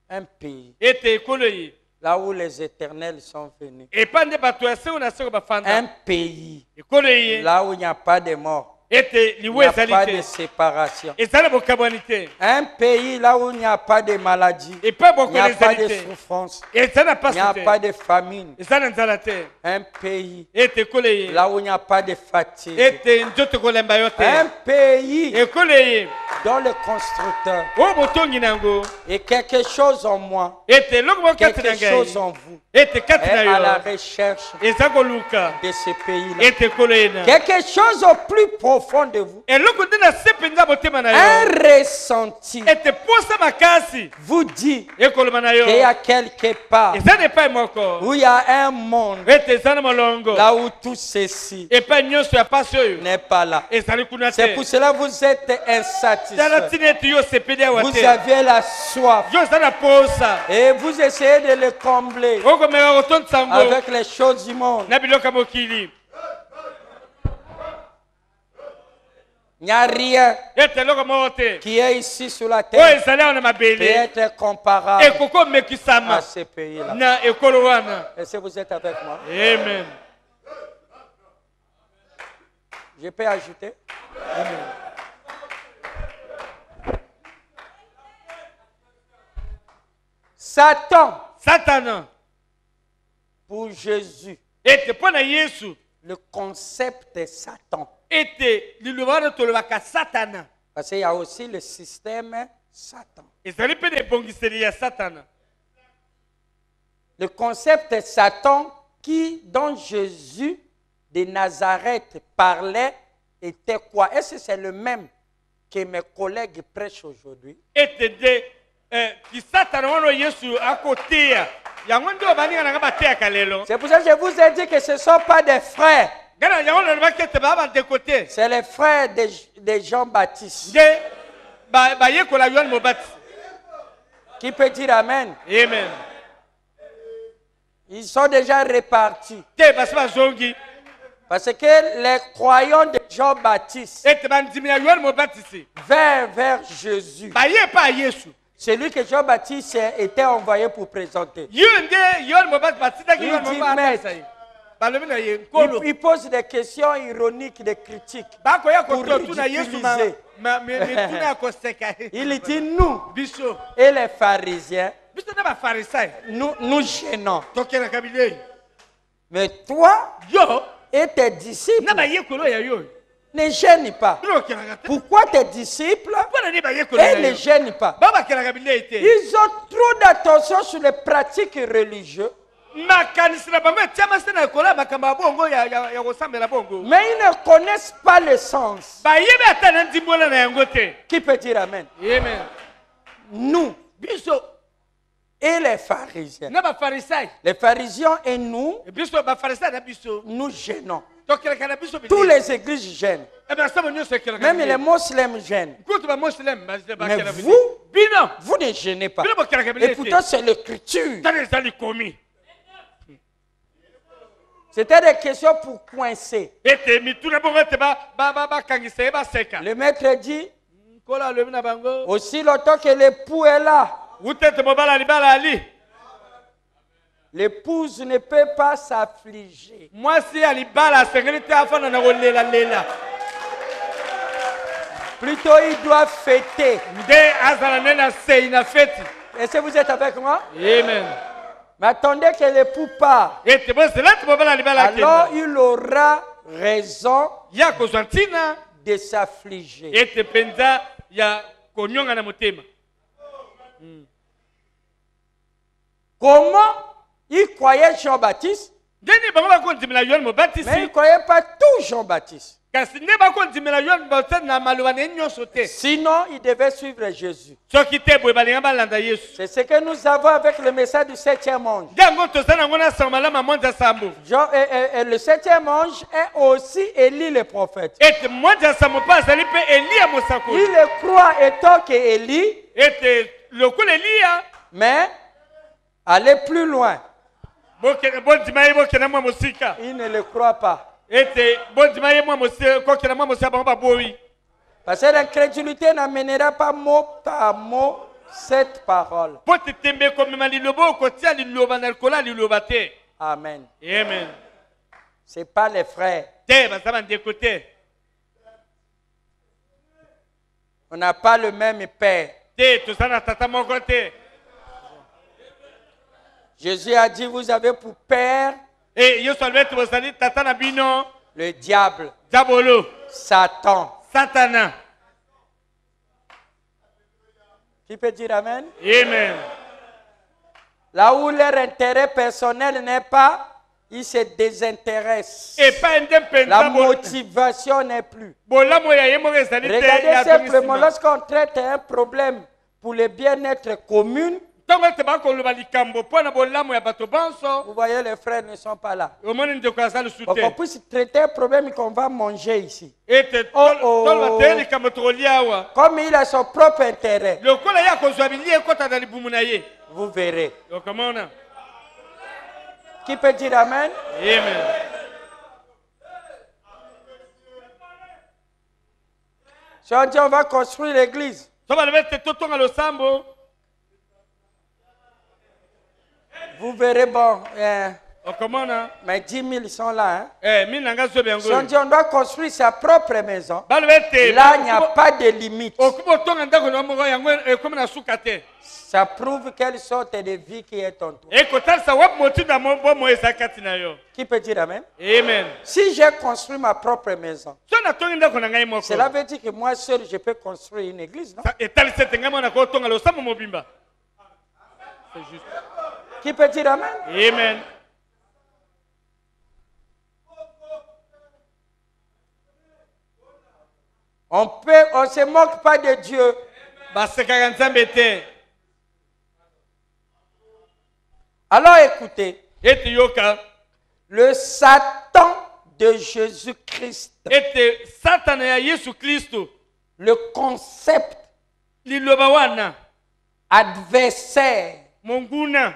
un pays, ete ekolo ye là où les éternels sont venus. epai nde bato ya seko na seko bafanda Un pays, ekolo ye là où il n'y a pas de mort. ete il liwe n'y a pas ezali de te séparation. ezali bokabwani te Un pays là où il n'y a pas de maladie, epai il n'y bokola a pas ezali de te souffrance, eza na il pasi n'y a pas te de famine. eza na nzala te Un pays ete ekolo ye là où il n'y a pas de fatigue. ete nzoto kolemba yo Un te pays ekolo ye dont le constructeur oyo botongi na yango et quelque chose en moi, ete eloko moko kati na quelque chose ngai en vous, ete kati est na à la yo recherche eza koluka de ce pays-là. ete ekolo ye na Quelque chose au plus profond de vous, eloko nde na se mpenza motema na un yo ressenti ete posa makasi vous dit ekoloba na yo qu'il y a quelque part eza na epai moko où il y a un monde ete eza na molongo là où tout ceci epai nyonso ya pasi oyo n'est pas là. ezali kuna C'est te pour cela que vous êtes tala insatisfait. ntina ete yo osepeli awa Vous te avez la soif yo oza na posa et vous essayez de le combler okomeka kotondisa yango avec les choses du monde. na biloko ya mokili Il n'y a rien ete eloko moko te qui est ici sur la oyo terre ezali awa na qui mabele peut être comparable ekoki omekisama à ce pays-là. na ekolo wana Est-ce que vous êtes avec moi? amen Je peux ajouter? Satan, satana pour Jésus, ete mpo na yesu le concept est Satan. ete liloba wana tolobaka satana Parce qu'il y a aussi le système Satan. ezali mpe na ebongiseli ya satana Le concept est Satan dont Jésus de Nazareth parlait était quoi? Est-ce que c'est le même que mes collègues prêchent aujourd'hui? ete nde ki satana wana oyo yesu akoteya yango nde baninga nanga bateyaka lelo C'est pour ça que je vous ai dit que ce ne sont pas des frères. ngana yango nalobaki ete baa bandeko te C'est les frères de Jean-Baptiste. nde bayekola yohane mobati Qui peut dire Amen? amen Ils sont déjà répartis. te basi bazongi Parce que les croyants de Jean-Baptiste ete bandimi ya yohane mobatisi vers Jésus. baye pa yesu Celui que Jean-Baptiste était envoyé pour présenter. yo nde yohane mobati batindaki Il yohane dit, mobatisa ye balobi na ye nkolo Il pose des questions ironiques, des critiques. bakoya pour kototuna yesu ridiculiser. mituna ya koseka Il dit, nous biso et les pharisiens, biso na bafarisai nous gênons. tokelaka bilei Mais toi yo et tes disciples na bayekolo ya yo ne gênent pas. bino bakelaka te Pourquoi tes disciples mpo na nini bayekolo ya et ne yo gênent pas? ba bakelaka bilei te Ils ont trop d'attention sur les pratiques religieuses, makanisi na bango etiama se na ekolo ya makambo ya bongo ya kosambela bongo mais ils ne connaissent pas le sens. bayebi ata na ndimbola na yango te Qui peut dire Amen? amen Nous biso et les pharisiens. na bafarisai Les pharisiens et nous, biso bafarisai na biso nous gênons. tokelaka na biso Tous les églises gênent. ebasamo nyonso ekelaka Même les musulmans gênent. kutu bamoslem Mais vous, bino vous ne gênez pas. bino bokelaka Et bilei pourtant, te c'est l'écriture. tala ezali komi C'était des questions pour coincer. ete mituna bongo ete bakangisa ye baseka Le maître dit, nkolo alobi na bango aussi longtemps que l'époux est là, wuta ete mobala libala ali l'épouse ne peut pas s'affliger. mwasi ya libala asengeli te afanda na kolelalela Plutôt, il doit fêter. nde azala nde na sei na feti Est-ce que vous êtes avec moi? amen Mais attendez que l'époux part. ete bozela ete mobala libala Alors, akenda il aura raison ya kozwa ntina de s'affliger. ete mpenza ya konyonga na motema Comment il croyait Jean-Baptiste, ndeni bango bakondimela yohane mais il mobatisi ne croyait pas tout Jean-Baptiste. kasi nde bakondimela yohane mobatisi na maloba na ye nyonso te Sinon, il devait suivre Jésus. soki te boye balinga balanda yesu C'est ce que nous avons avec le message du 7e ange. nde yango toza nango na sango malamu ya mwanza sambo Et le 7e ange est aussi Élie le prophète. ete mwanza sambo mpe azali mpe eliya mosakoli Il le croit étant que Élie, ete lokola eliya mais aller plus loin, bondima ye bokenda mwa mosika il ne le croit pas. ete bondima ye mwa mosika kokenda mwa mosika bango baboyi Parce que l'incrédulité n'amènera pas mot par mot cette parole. mpo tetembe komema liloba okotia liloba na likolo ya liloba te Amen. amen Ce n'est pas les frères. te baza bandeko te On n'a pas le même Père. te toza na tata moko te. Jésus a dit, vous avez pour père E yesu alobi ete bozali tata na bino le diable, diabolo, Satan. satana. Qui peut dire Amen? Amen. Là où leur intérêt personnel n'est pas, ils se désintéressent. Epai nde La mpenza motivation n'est plus. bolamu ya ye moko ezali te Regardez ya simplement, tongisima. lorsqu'on traite un problème pour le bien-être commun, Ntango ete bakoloba likambo mpo na bolamu ya bato bonso, vous voyez, les frères ne sont pas là. omoni ndeko aza lisusu Pour qu'on te. puisse traiter un problème qu'on va manger ici. Ete Oh. toloba te likambo tokolia awa. Comme il a son propre intérêt, Lokola ye akozwa bilia ekota na libumu na ye. vous verrez. Okomona? Qui peut dire Amen? Amen. Si on dit on va construire l'église, So balobi ete totonga losambo, vous verrez, bon, okomona? mais 10 000 ils sont là. Hein? Mini na nga zobe yango. Si on dit on doit construire sa propre maison, Balobi ete là il n'y a pas de limite. okubi otonga ndako na moko yango ekomi na suka te. Ça prouve quelle sorte de vie qui est en toi. Ekotalisa wapi motindo ya bomo eza kati na yo. Qui peut dire Amen? Amen. Si j'ai construit ma propre maison, So natongi ndako na ngai moko. cela veut dire que moi seul je peux construire une église, non? Etalisa ete ngai mona kotonga losambo mobimba. C'est juste. Qui peut dire Amen? Amen. On se moque pas de Dieu. Basekaka nzambe te. Alors écoutez, Ete yoka. le Satan de Jésus-Christ, Ete satana ya Yesu Kristo. le concept Liloba wana. adversaire Monguna.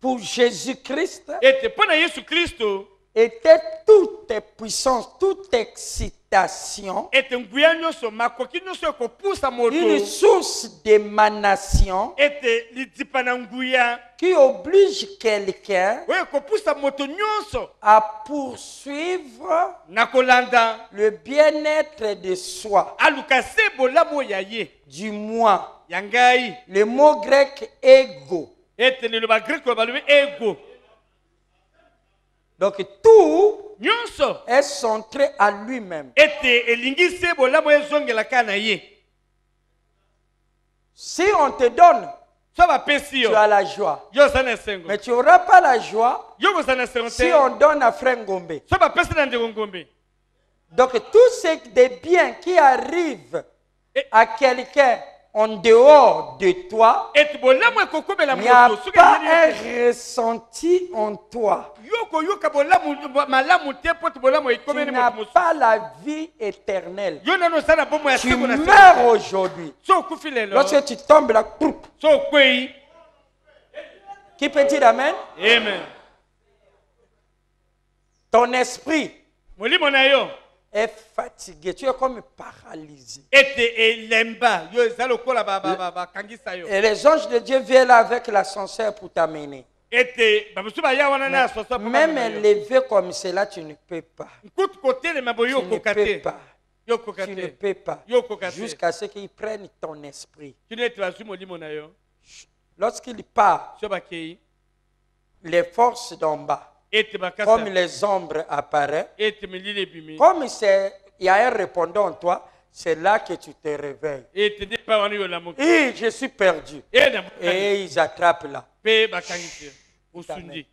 pour Jésus-Christ Ete pona Yesu Kristo. était toute puissance, toute excitation, Ete nguya nyonso makoki nyonso ekopusa une moto. source d'émanation Ete lidipa na nguya. qui oblige quelqu'un Oyo ekopusa moto nyonso. à poursuivre Na kolanda. le bien-être de soi, Aluka se bolamu ya ye. du moi. Ya ngai. Le mot grec ego. Ete liloba greko balobi ego. Donc tout Nyonso. est centré à lui-même. Ete elingi se bolamu ezongelaka na ye. Si on te donne, So bapesi tu yo. as la joie. Yo oza na esengo. Mais tu n'auras pas la joie Yo koza na esengo si te. on donne à Frère Ngombe. So bapesi na ndeko ngombe. Donc tout ce des biens qui arrivent à quelqu'un en dehors de toi, Ete bolamu ekokomela il n'y a moto. Soki pas ezali un ressenti en toi. yo koyoka bolamu malamu te po te bolamu Tu ekomeli n'as moto mosusu. pas la vie éternelle. Yo nano oza na bomo ya Tu seko na meurs aujourd'hui. so okufi lelo. Lorsque tu tombes là, proup. So okwei. Qui peut dire Amen? Amen. Ton esprit Molimo na yo. est fatigué. Tu es comme paralysé. Ete elemba. Yo eza lokola bakangisa yo. Et les anges de Dieu viennent là avec l'ascenseur pour t'amener. Ete bamosusu baya wana na asosa po Même bamema yo. élevé comme cela, tu ne peux pas. Nkutu kotelema boye Tu yo ne koka peux te. pas. Yo koka Tu ne te. peux pas. Yo koka te. Jusqu'à ce qu'ils prennent ton esprit. Kino ete bazwi molimo na yo. Lorsqu'il part, So bakei. les forces d'en bas, Ete comme bakasa. les ombres apparaissent, Ete milili ebimi. comme il y a un répondant en toi, c'est là que tu te réveilles. Ete nde pa wana yo lamoki. Je suis perdu. Na mokani. Et ils attrapent là. Pe bakangisi. Usundi.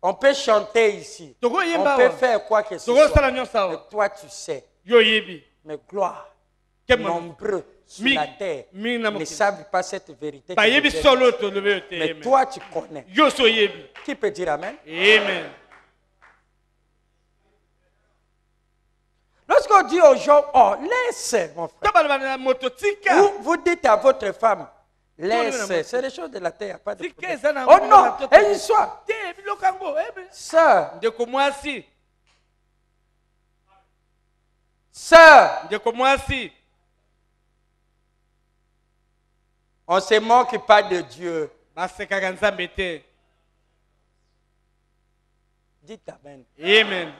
On peut chanter ici. Toko On yemba peut wa. faire quoi que ce Toko soit. sala nyonso Mais awa. toi, tu sais. Yo yebi. Mais gloire, Kema. nombreux sur Mi- la terre mi na ne mokili. savent pas cette vérité. Ba que yebi je t'ai solo dit. to lebe yo te. Mais Amen. toi, tu connais. Yo so yebi. Qui peut dire Amen? Amen. Lorsqu'on dit aux gens, oh, laisse, mon frère. To baloba na moto tika. Vous dites à votre femme, laisse, Tourne c'est des choses de la terre, pas de Tika problème. eza na Oh ngomba non, na toto. et une soir, Te biloko yango. sœur, Ndeko mwasi. sœur, Ndeko mwasi. on ne se moque pas de Dieu. Basekaka nzambe te. Dites Amen. Amen.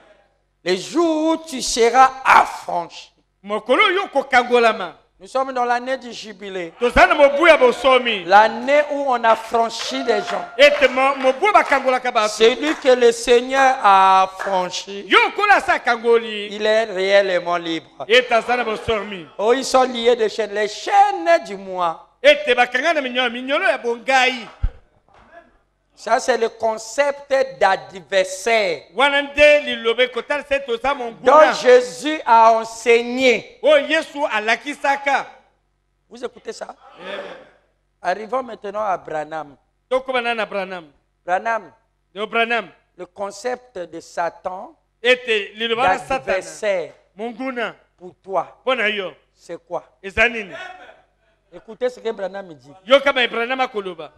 Le jour où tu seras affranchi. mokolo oyo okokangolama Nous sommes dans l'année du jubilé. toza na mobu ya bosomi L'année où on a franchi les gens. ete mobu oyo bakangolaka bato Celui que le Seigneur a affranchi, yo okolo asa akangoli il est réellement libre. ete aza na bosomi Oh, ils sont liés de chaînes. Les chaînes du moi. ete bakanga na minyolo ya bongai. Ça, c'est le concept d'adversaire Wana nde lilobe kotalisa ete toza dont monguna Jésus a enseigné. oyo yesu alakisaka. Vous écoutez ça? Arrivons maintenant à Branham. tokóma na branham Branham, yo branham le concept de Satan, ete liloba na satana d'adversaire monguna pour toi, mpo na yo c'est quoi? eza nini? Écoutez ce que Branham dit. yo kama branham akoloba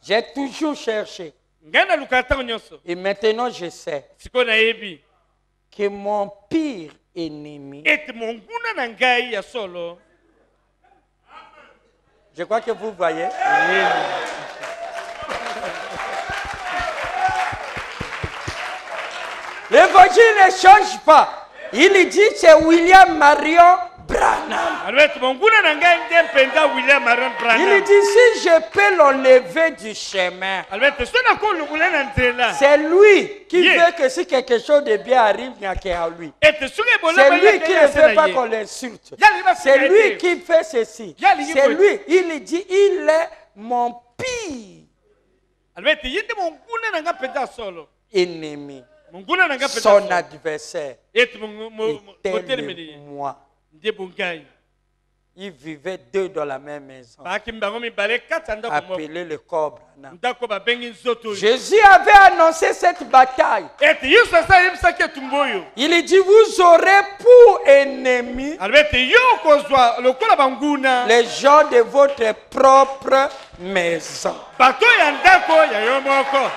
J'ai toujours cherché ngai nalukaka ntango nyonso et maintenant je sais sikoyo nayebi que mon pire ennemi, ete monguna na ngai ya solo je crois que vous voyez, l'évangile ne change pas. Il dit c'est William Marion Branham. alobi ete monguna na ngai nde mpenza william marion Il branham dit si je peux l'enlever du chemin, alobi ete so nakolungula na nzela c'est lui qui Yeah. veut que si quelque chose de bien arrive, il n'y a qu'à lui. ete soki C'est ebolama lui qui ne veut pas qu'on l'insulte. C'est lui qui fait ceci. C'est lui. Il dit, il est mon pire alobi ete ye nde monguna na ngai mpenza ya solo ennemi. monguna na ngai mpenza Son ya solo adversaire ete était motelemeli moi. nde bongai Ils vivaient deux dans la même maison, baaki bango mibale kati ya ndako moko appelé le corps Branham. ndako babengi nzoto oyo Jésus avait annoncé cette bataille. ete yesu asa ayebisaki etumbu oyo Il dit, vous aurez pour ennemi alobi ete yo okozwa lokola banguna les gens de votre propre maison. bato ya ndako ya yo moko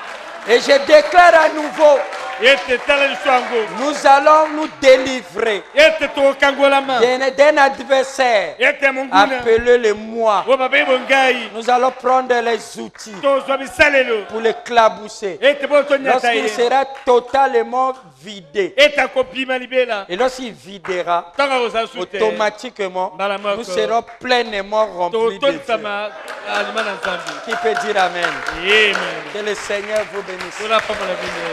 Et je déclare à nouveau, ete tala liso yango nous allons nous délivrer ete tokangolama d'un adversaire ete monguna appelé le moi. oyo babengi bongai Nous allons prendre les outils tozwa bisalelo pour l'éclabousser. ete bo tonyata Lorsqu'il ye sera totalement vidé, ete akopima libela et lorsqu'il videra, ntango akozala su te automatiquement, Mbala moko. nous serons pleinement remplis de Dieu. totonisama alima na nzambe Qui peut dire Amen? amen Que le Seigneur vous bénisse. tola pambola bino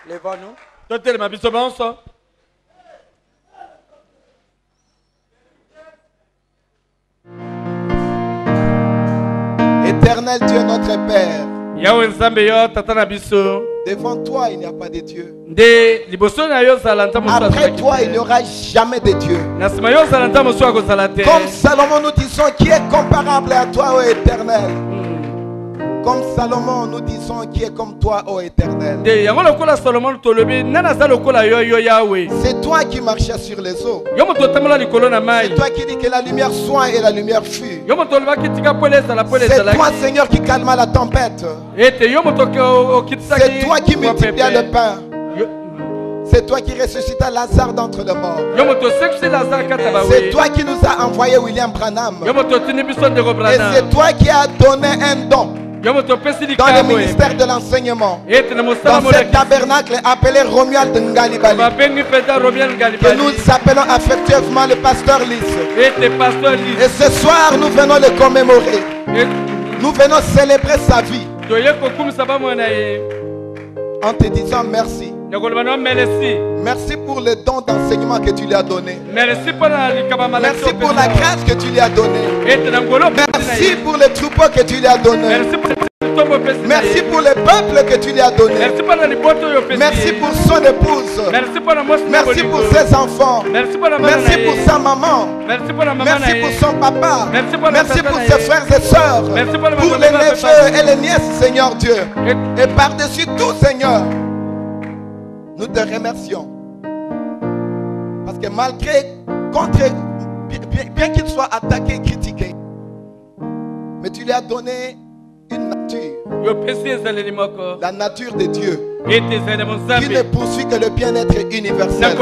Levons-nous. totelema biso bonso Éternel Dieu, notre Père, yawe nzambe yo tata na biso devant toi, il n'y a pas de Dieu. nde liboso na yo ozala nta mosu Après toi, il n'y aura jamais de Dieu. na nsima yo ozala nta mosu akozala te Comme Salomon, nous disons qui est comparable à toi, ô Éternel. Comme Salomon, nous disons qui est comme toi, ô Éternel. nde yango lokola solomon tolobi nani aza lokola yo yo yawe C'est toi qui marchais sur les eaux. yo moto otambola likolo na mai C'est toi qui dis que la lumière soit et la lumière fut. yo moto olobaki tika pole ezala pole C'est toi, ezalaki Seigneur, qui calma la tempête. ete yo moto okitisaki C'est toi qui multiplia le pain. Yo- C'est toi qui ressuscita Lazare d'entre les morts. yo moto osekisi lazare kati ya C'est bawe toi qui nous as envoyé William Branham. yo moto otuni biso ndeko Et brana c'est toi qui as donné un don yo moto opesi dans le likambo ministère de l'enseignement. ete na mosala Dans ce molaki tabernacle appelé Romuald Ngalibali. babengi mpenza romiel Que ngalibali nous appelons affectueusement le pasteur Lys. ete pasteur lis Et ce soir, nous venons le commémorer. Nous venons célébrer sa vie toye kokumisa bamona ye en te disant merci. nakoloba no merci Merci pour le don d'enseignement que tu lui as donné. merci mpona likaba malaki Merci pour la grâce que tu lui as donnée. ete na ngolo opesi na Merci ye pour le troupeau que tu lui as donné. merci pour litombo opesi na Merci ye pour le peuple que tu lui as donné. merci mpona liboto oyo opesi Merci ye pour son épouse. merci mpona mwasi na Merci bolingo. pour ses enfants. merci mpona mama na Merci pour ye sa maman. merci mpona mama na Merci ye pour son papa. Merci pour la Merci tata pour na ses ye. frères et sœurs. Merci pour le Pour papa, les papa, neveux papa. et les nièces, Seigneur Dieu. Et- Et par-dessus tout, Seigneur, nous te remercions. Parce que malgré, bien qu'il soit attaqué et critiqué, mais tu lui as donné une nature, yo opesi ezaleli moko la nature de Dieu. qui ne poursuit que le bien-être universel.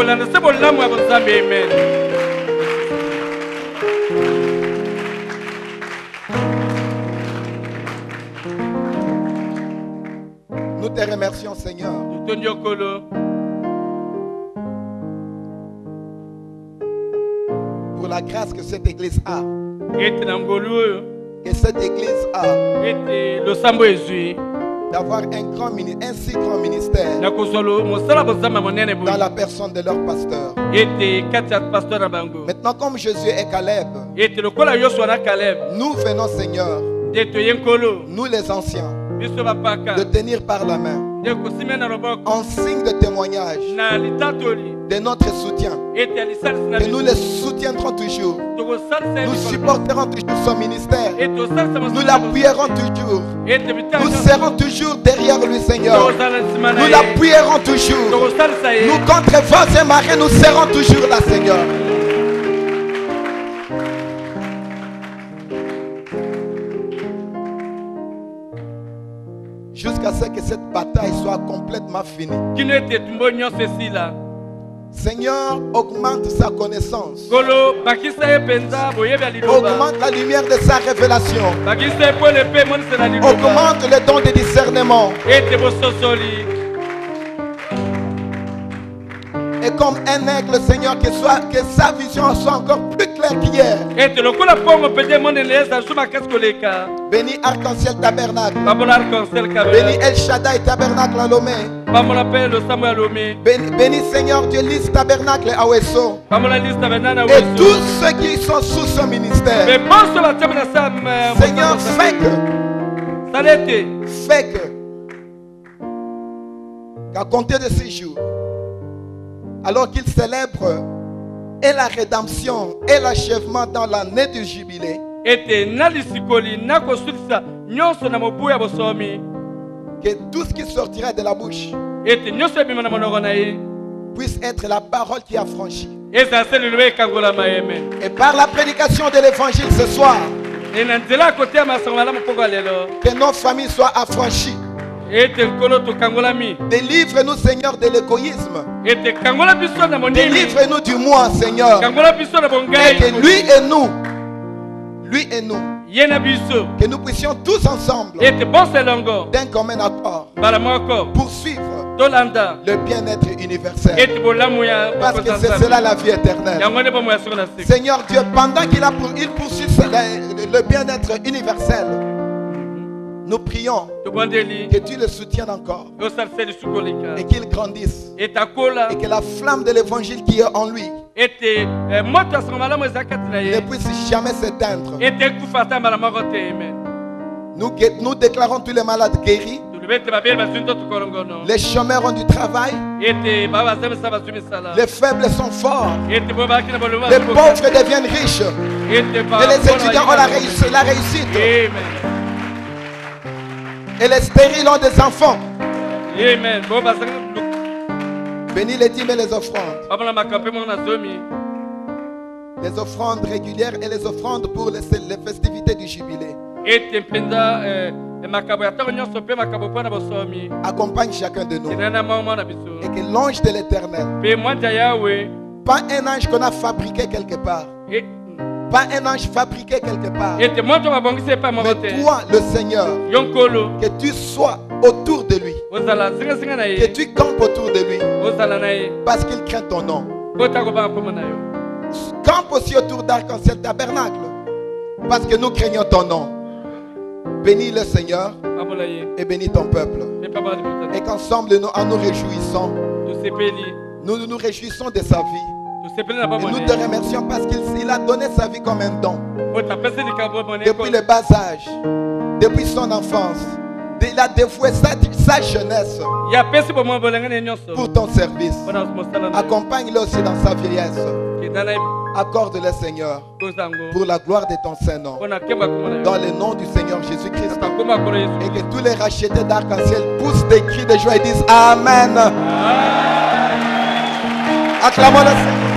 Nous te remercions, Seigneur, pour la grâce que cette église a. Et cette église a d'avoir un si grand ministère dans la personne de leur pasteur. Maintenant, comme Jésus est Caleb, nous venons, Seigneur, nous les anciens, de tenir par la main en signe de témoignage de notre soutien. Et nous les soutiendrons toujours. Nous supporterons toujours son ministère. Nous l'appuierons toujours. Nous serons toujours derrière lui, Seigneur. Nous l'appuierons toujours. Nous contre vents et marées, nous serons toujours là, Seigneur. Jusqu'à ce que cette bataille soit complètement finie. Seigneur, augmente sa connaissance. Augmente la lumière de sa révélation. Augmente le don de discernement. Et comme un aigle, Seigneur, que sa vision soit encore plus claire qu'hier. Bénis Arc-en-Ciel Tabernacle. Bénis El Shaddai Tabernacle à Lomé. Bénis Seigneur Dieu Lys Tabernacle à Ouesso. Et tous ceux qui sont sous son ministère. Seigneur, fais que qu'à compter de ces jours, alors qu'ils célèbrent et la rédemption et l'achèvement dans l'année du jubilé, que tout ce qui sortira de la bouche puisse être la parole qui a franchi. Et par la prédication de l'évangile ce soir, que nos familles soient affranchies. Délivre-nous, Seigneur, de l'égoïsme. Délivre-nous du moi, Seigneur. Et que lui et nous, que nous puissions tous ensemble, d'un commun accord, poursuivre le bien-être universel. Parce que c'est cela la vie éternelle. Seigneur Dieu, pendant qu'il poursuit le bien-être universel, nous prions que tu le soutiennes encore et qu'il grandisse et que la flamme de l'évangile qui est en lui ne puisse jamais s'éteindre. Nous déclarons tous les malades guéris. Les chômeurs ont du travail. Les faibles sont forts. Les pauvres deviennent riches. Et les étudiants ont la réussite. Et les stériles ont des enfants. Amen. Bénis les dîmes et les offrandes. Les offrandes régulières et les offrandes pour les festivités du jubilé. Accompagne chacun de nous. Et que l'ange de l'Éternel, pas un ange qu'on a fabriqué quelque part, pas un ange fabriqué quelque part, mais toi le Seigneur, que tu sois autour de lui, que tu campes autour de lui, parce qu'il craint ton nom. Campe aussi autour d'Arc-en-Ciel Tabernacle, parce que nous craignons ton nom. Bénis le Seigneur et bénis ton peuple. Et qu'ensemble nous nous réjouissons. Nous nous réjouissons de sa vie. Et nous te remercions parce qu'il a donné sa vie comme un don. Depuis le bas âge, depuis son enfance, il a dévoué sa jeunesse pour ton service. Accompagne-le aussi dans sa vieillesse. Accorde-le, Seigneur, pour la gloire de ton Saint-Nom. Dans le nom du Seigneur Jésus-Christ. Et que tous les rachetés d'Arc-en-Ciel poussent des cris de joie et disent Amen. Acclamons le Seigneur.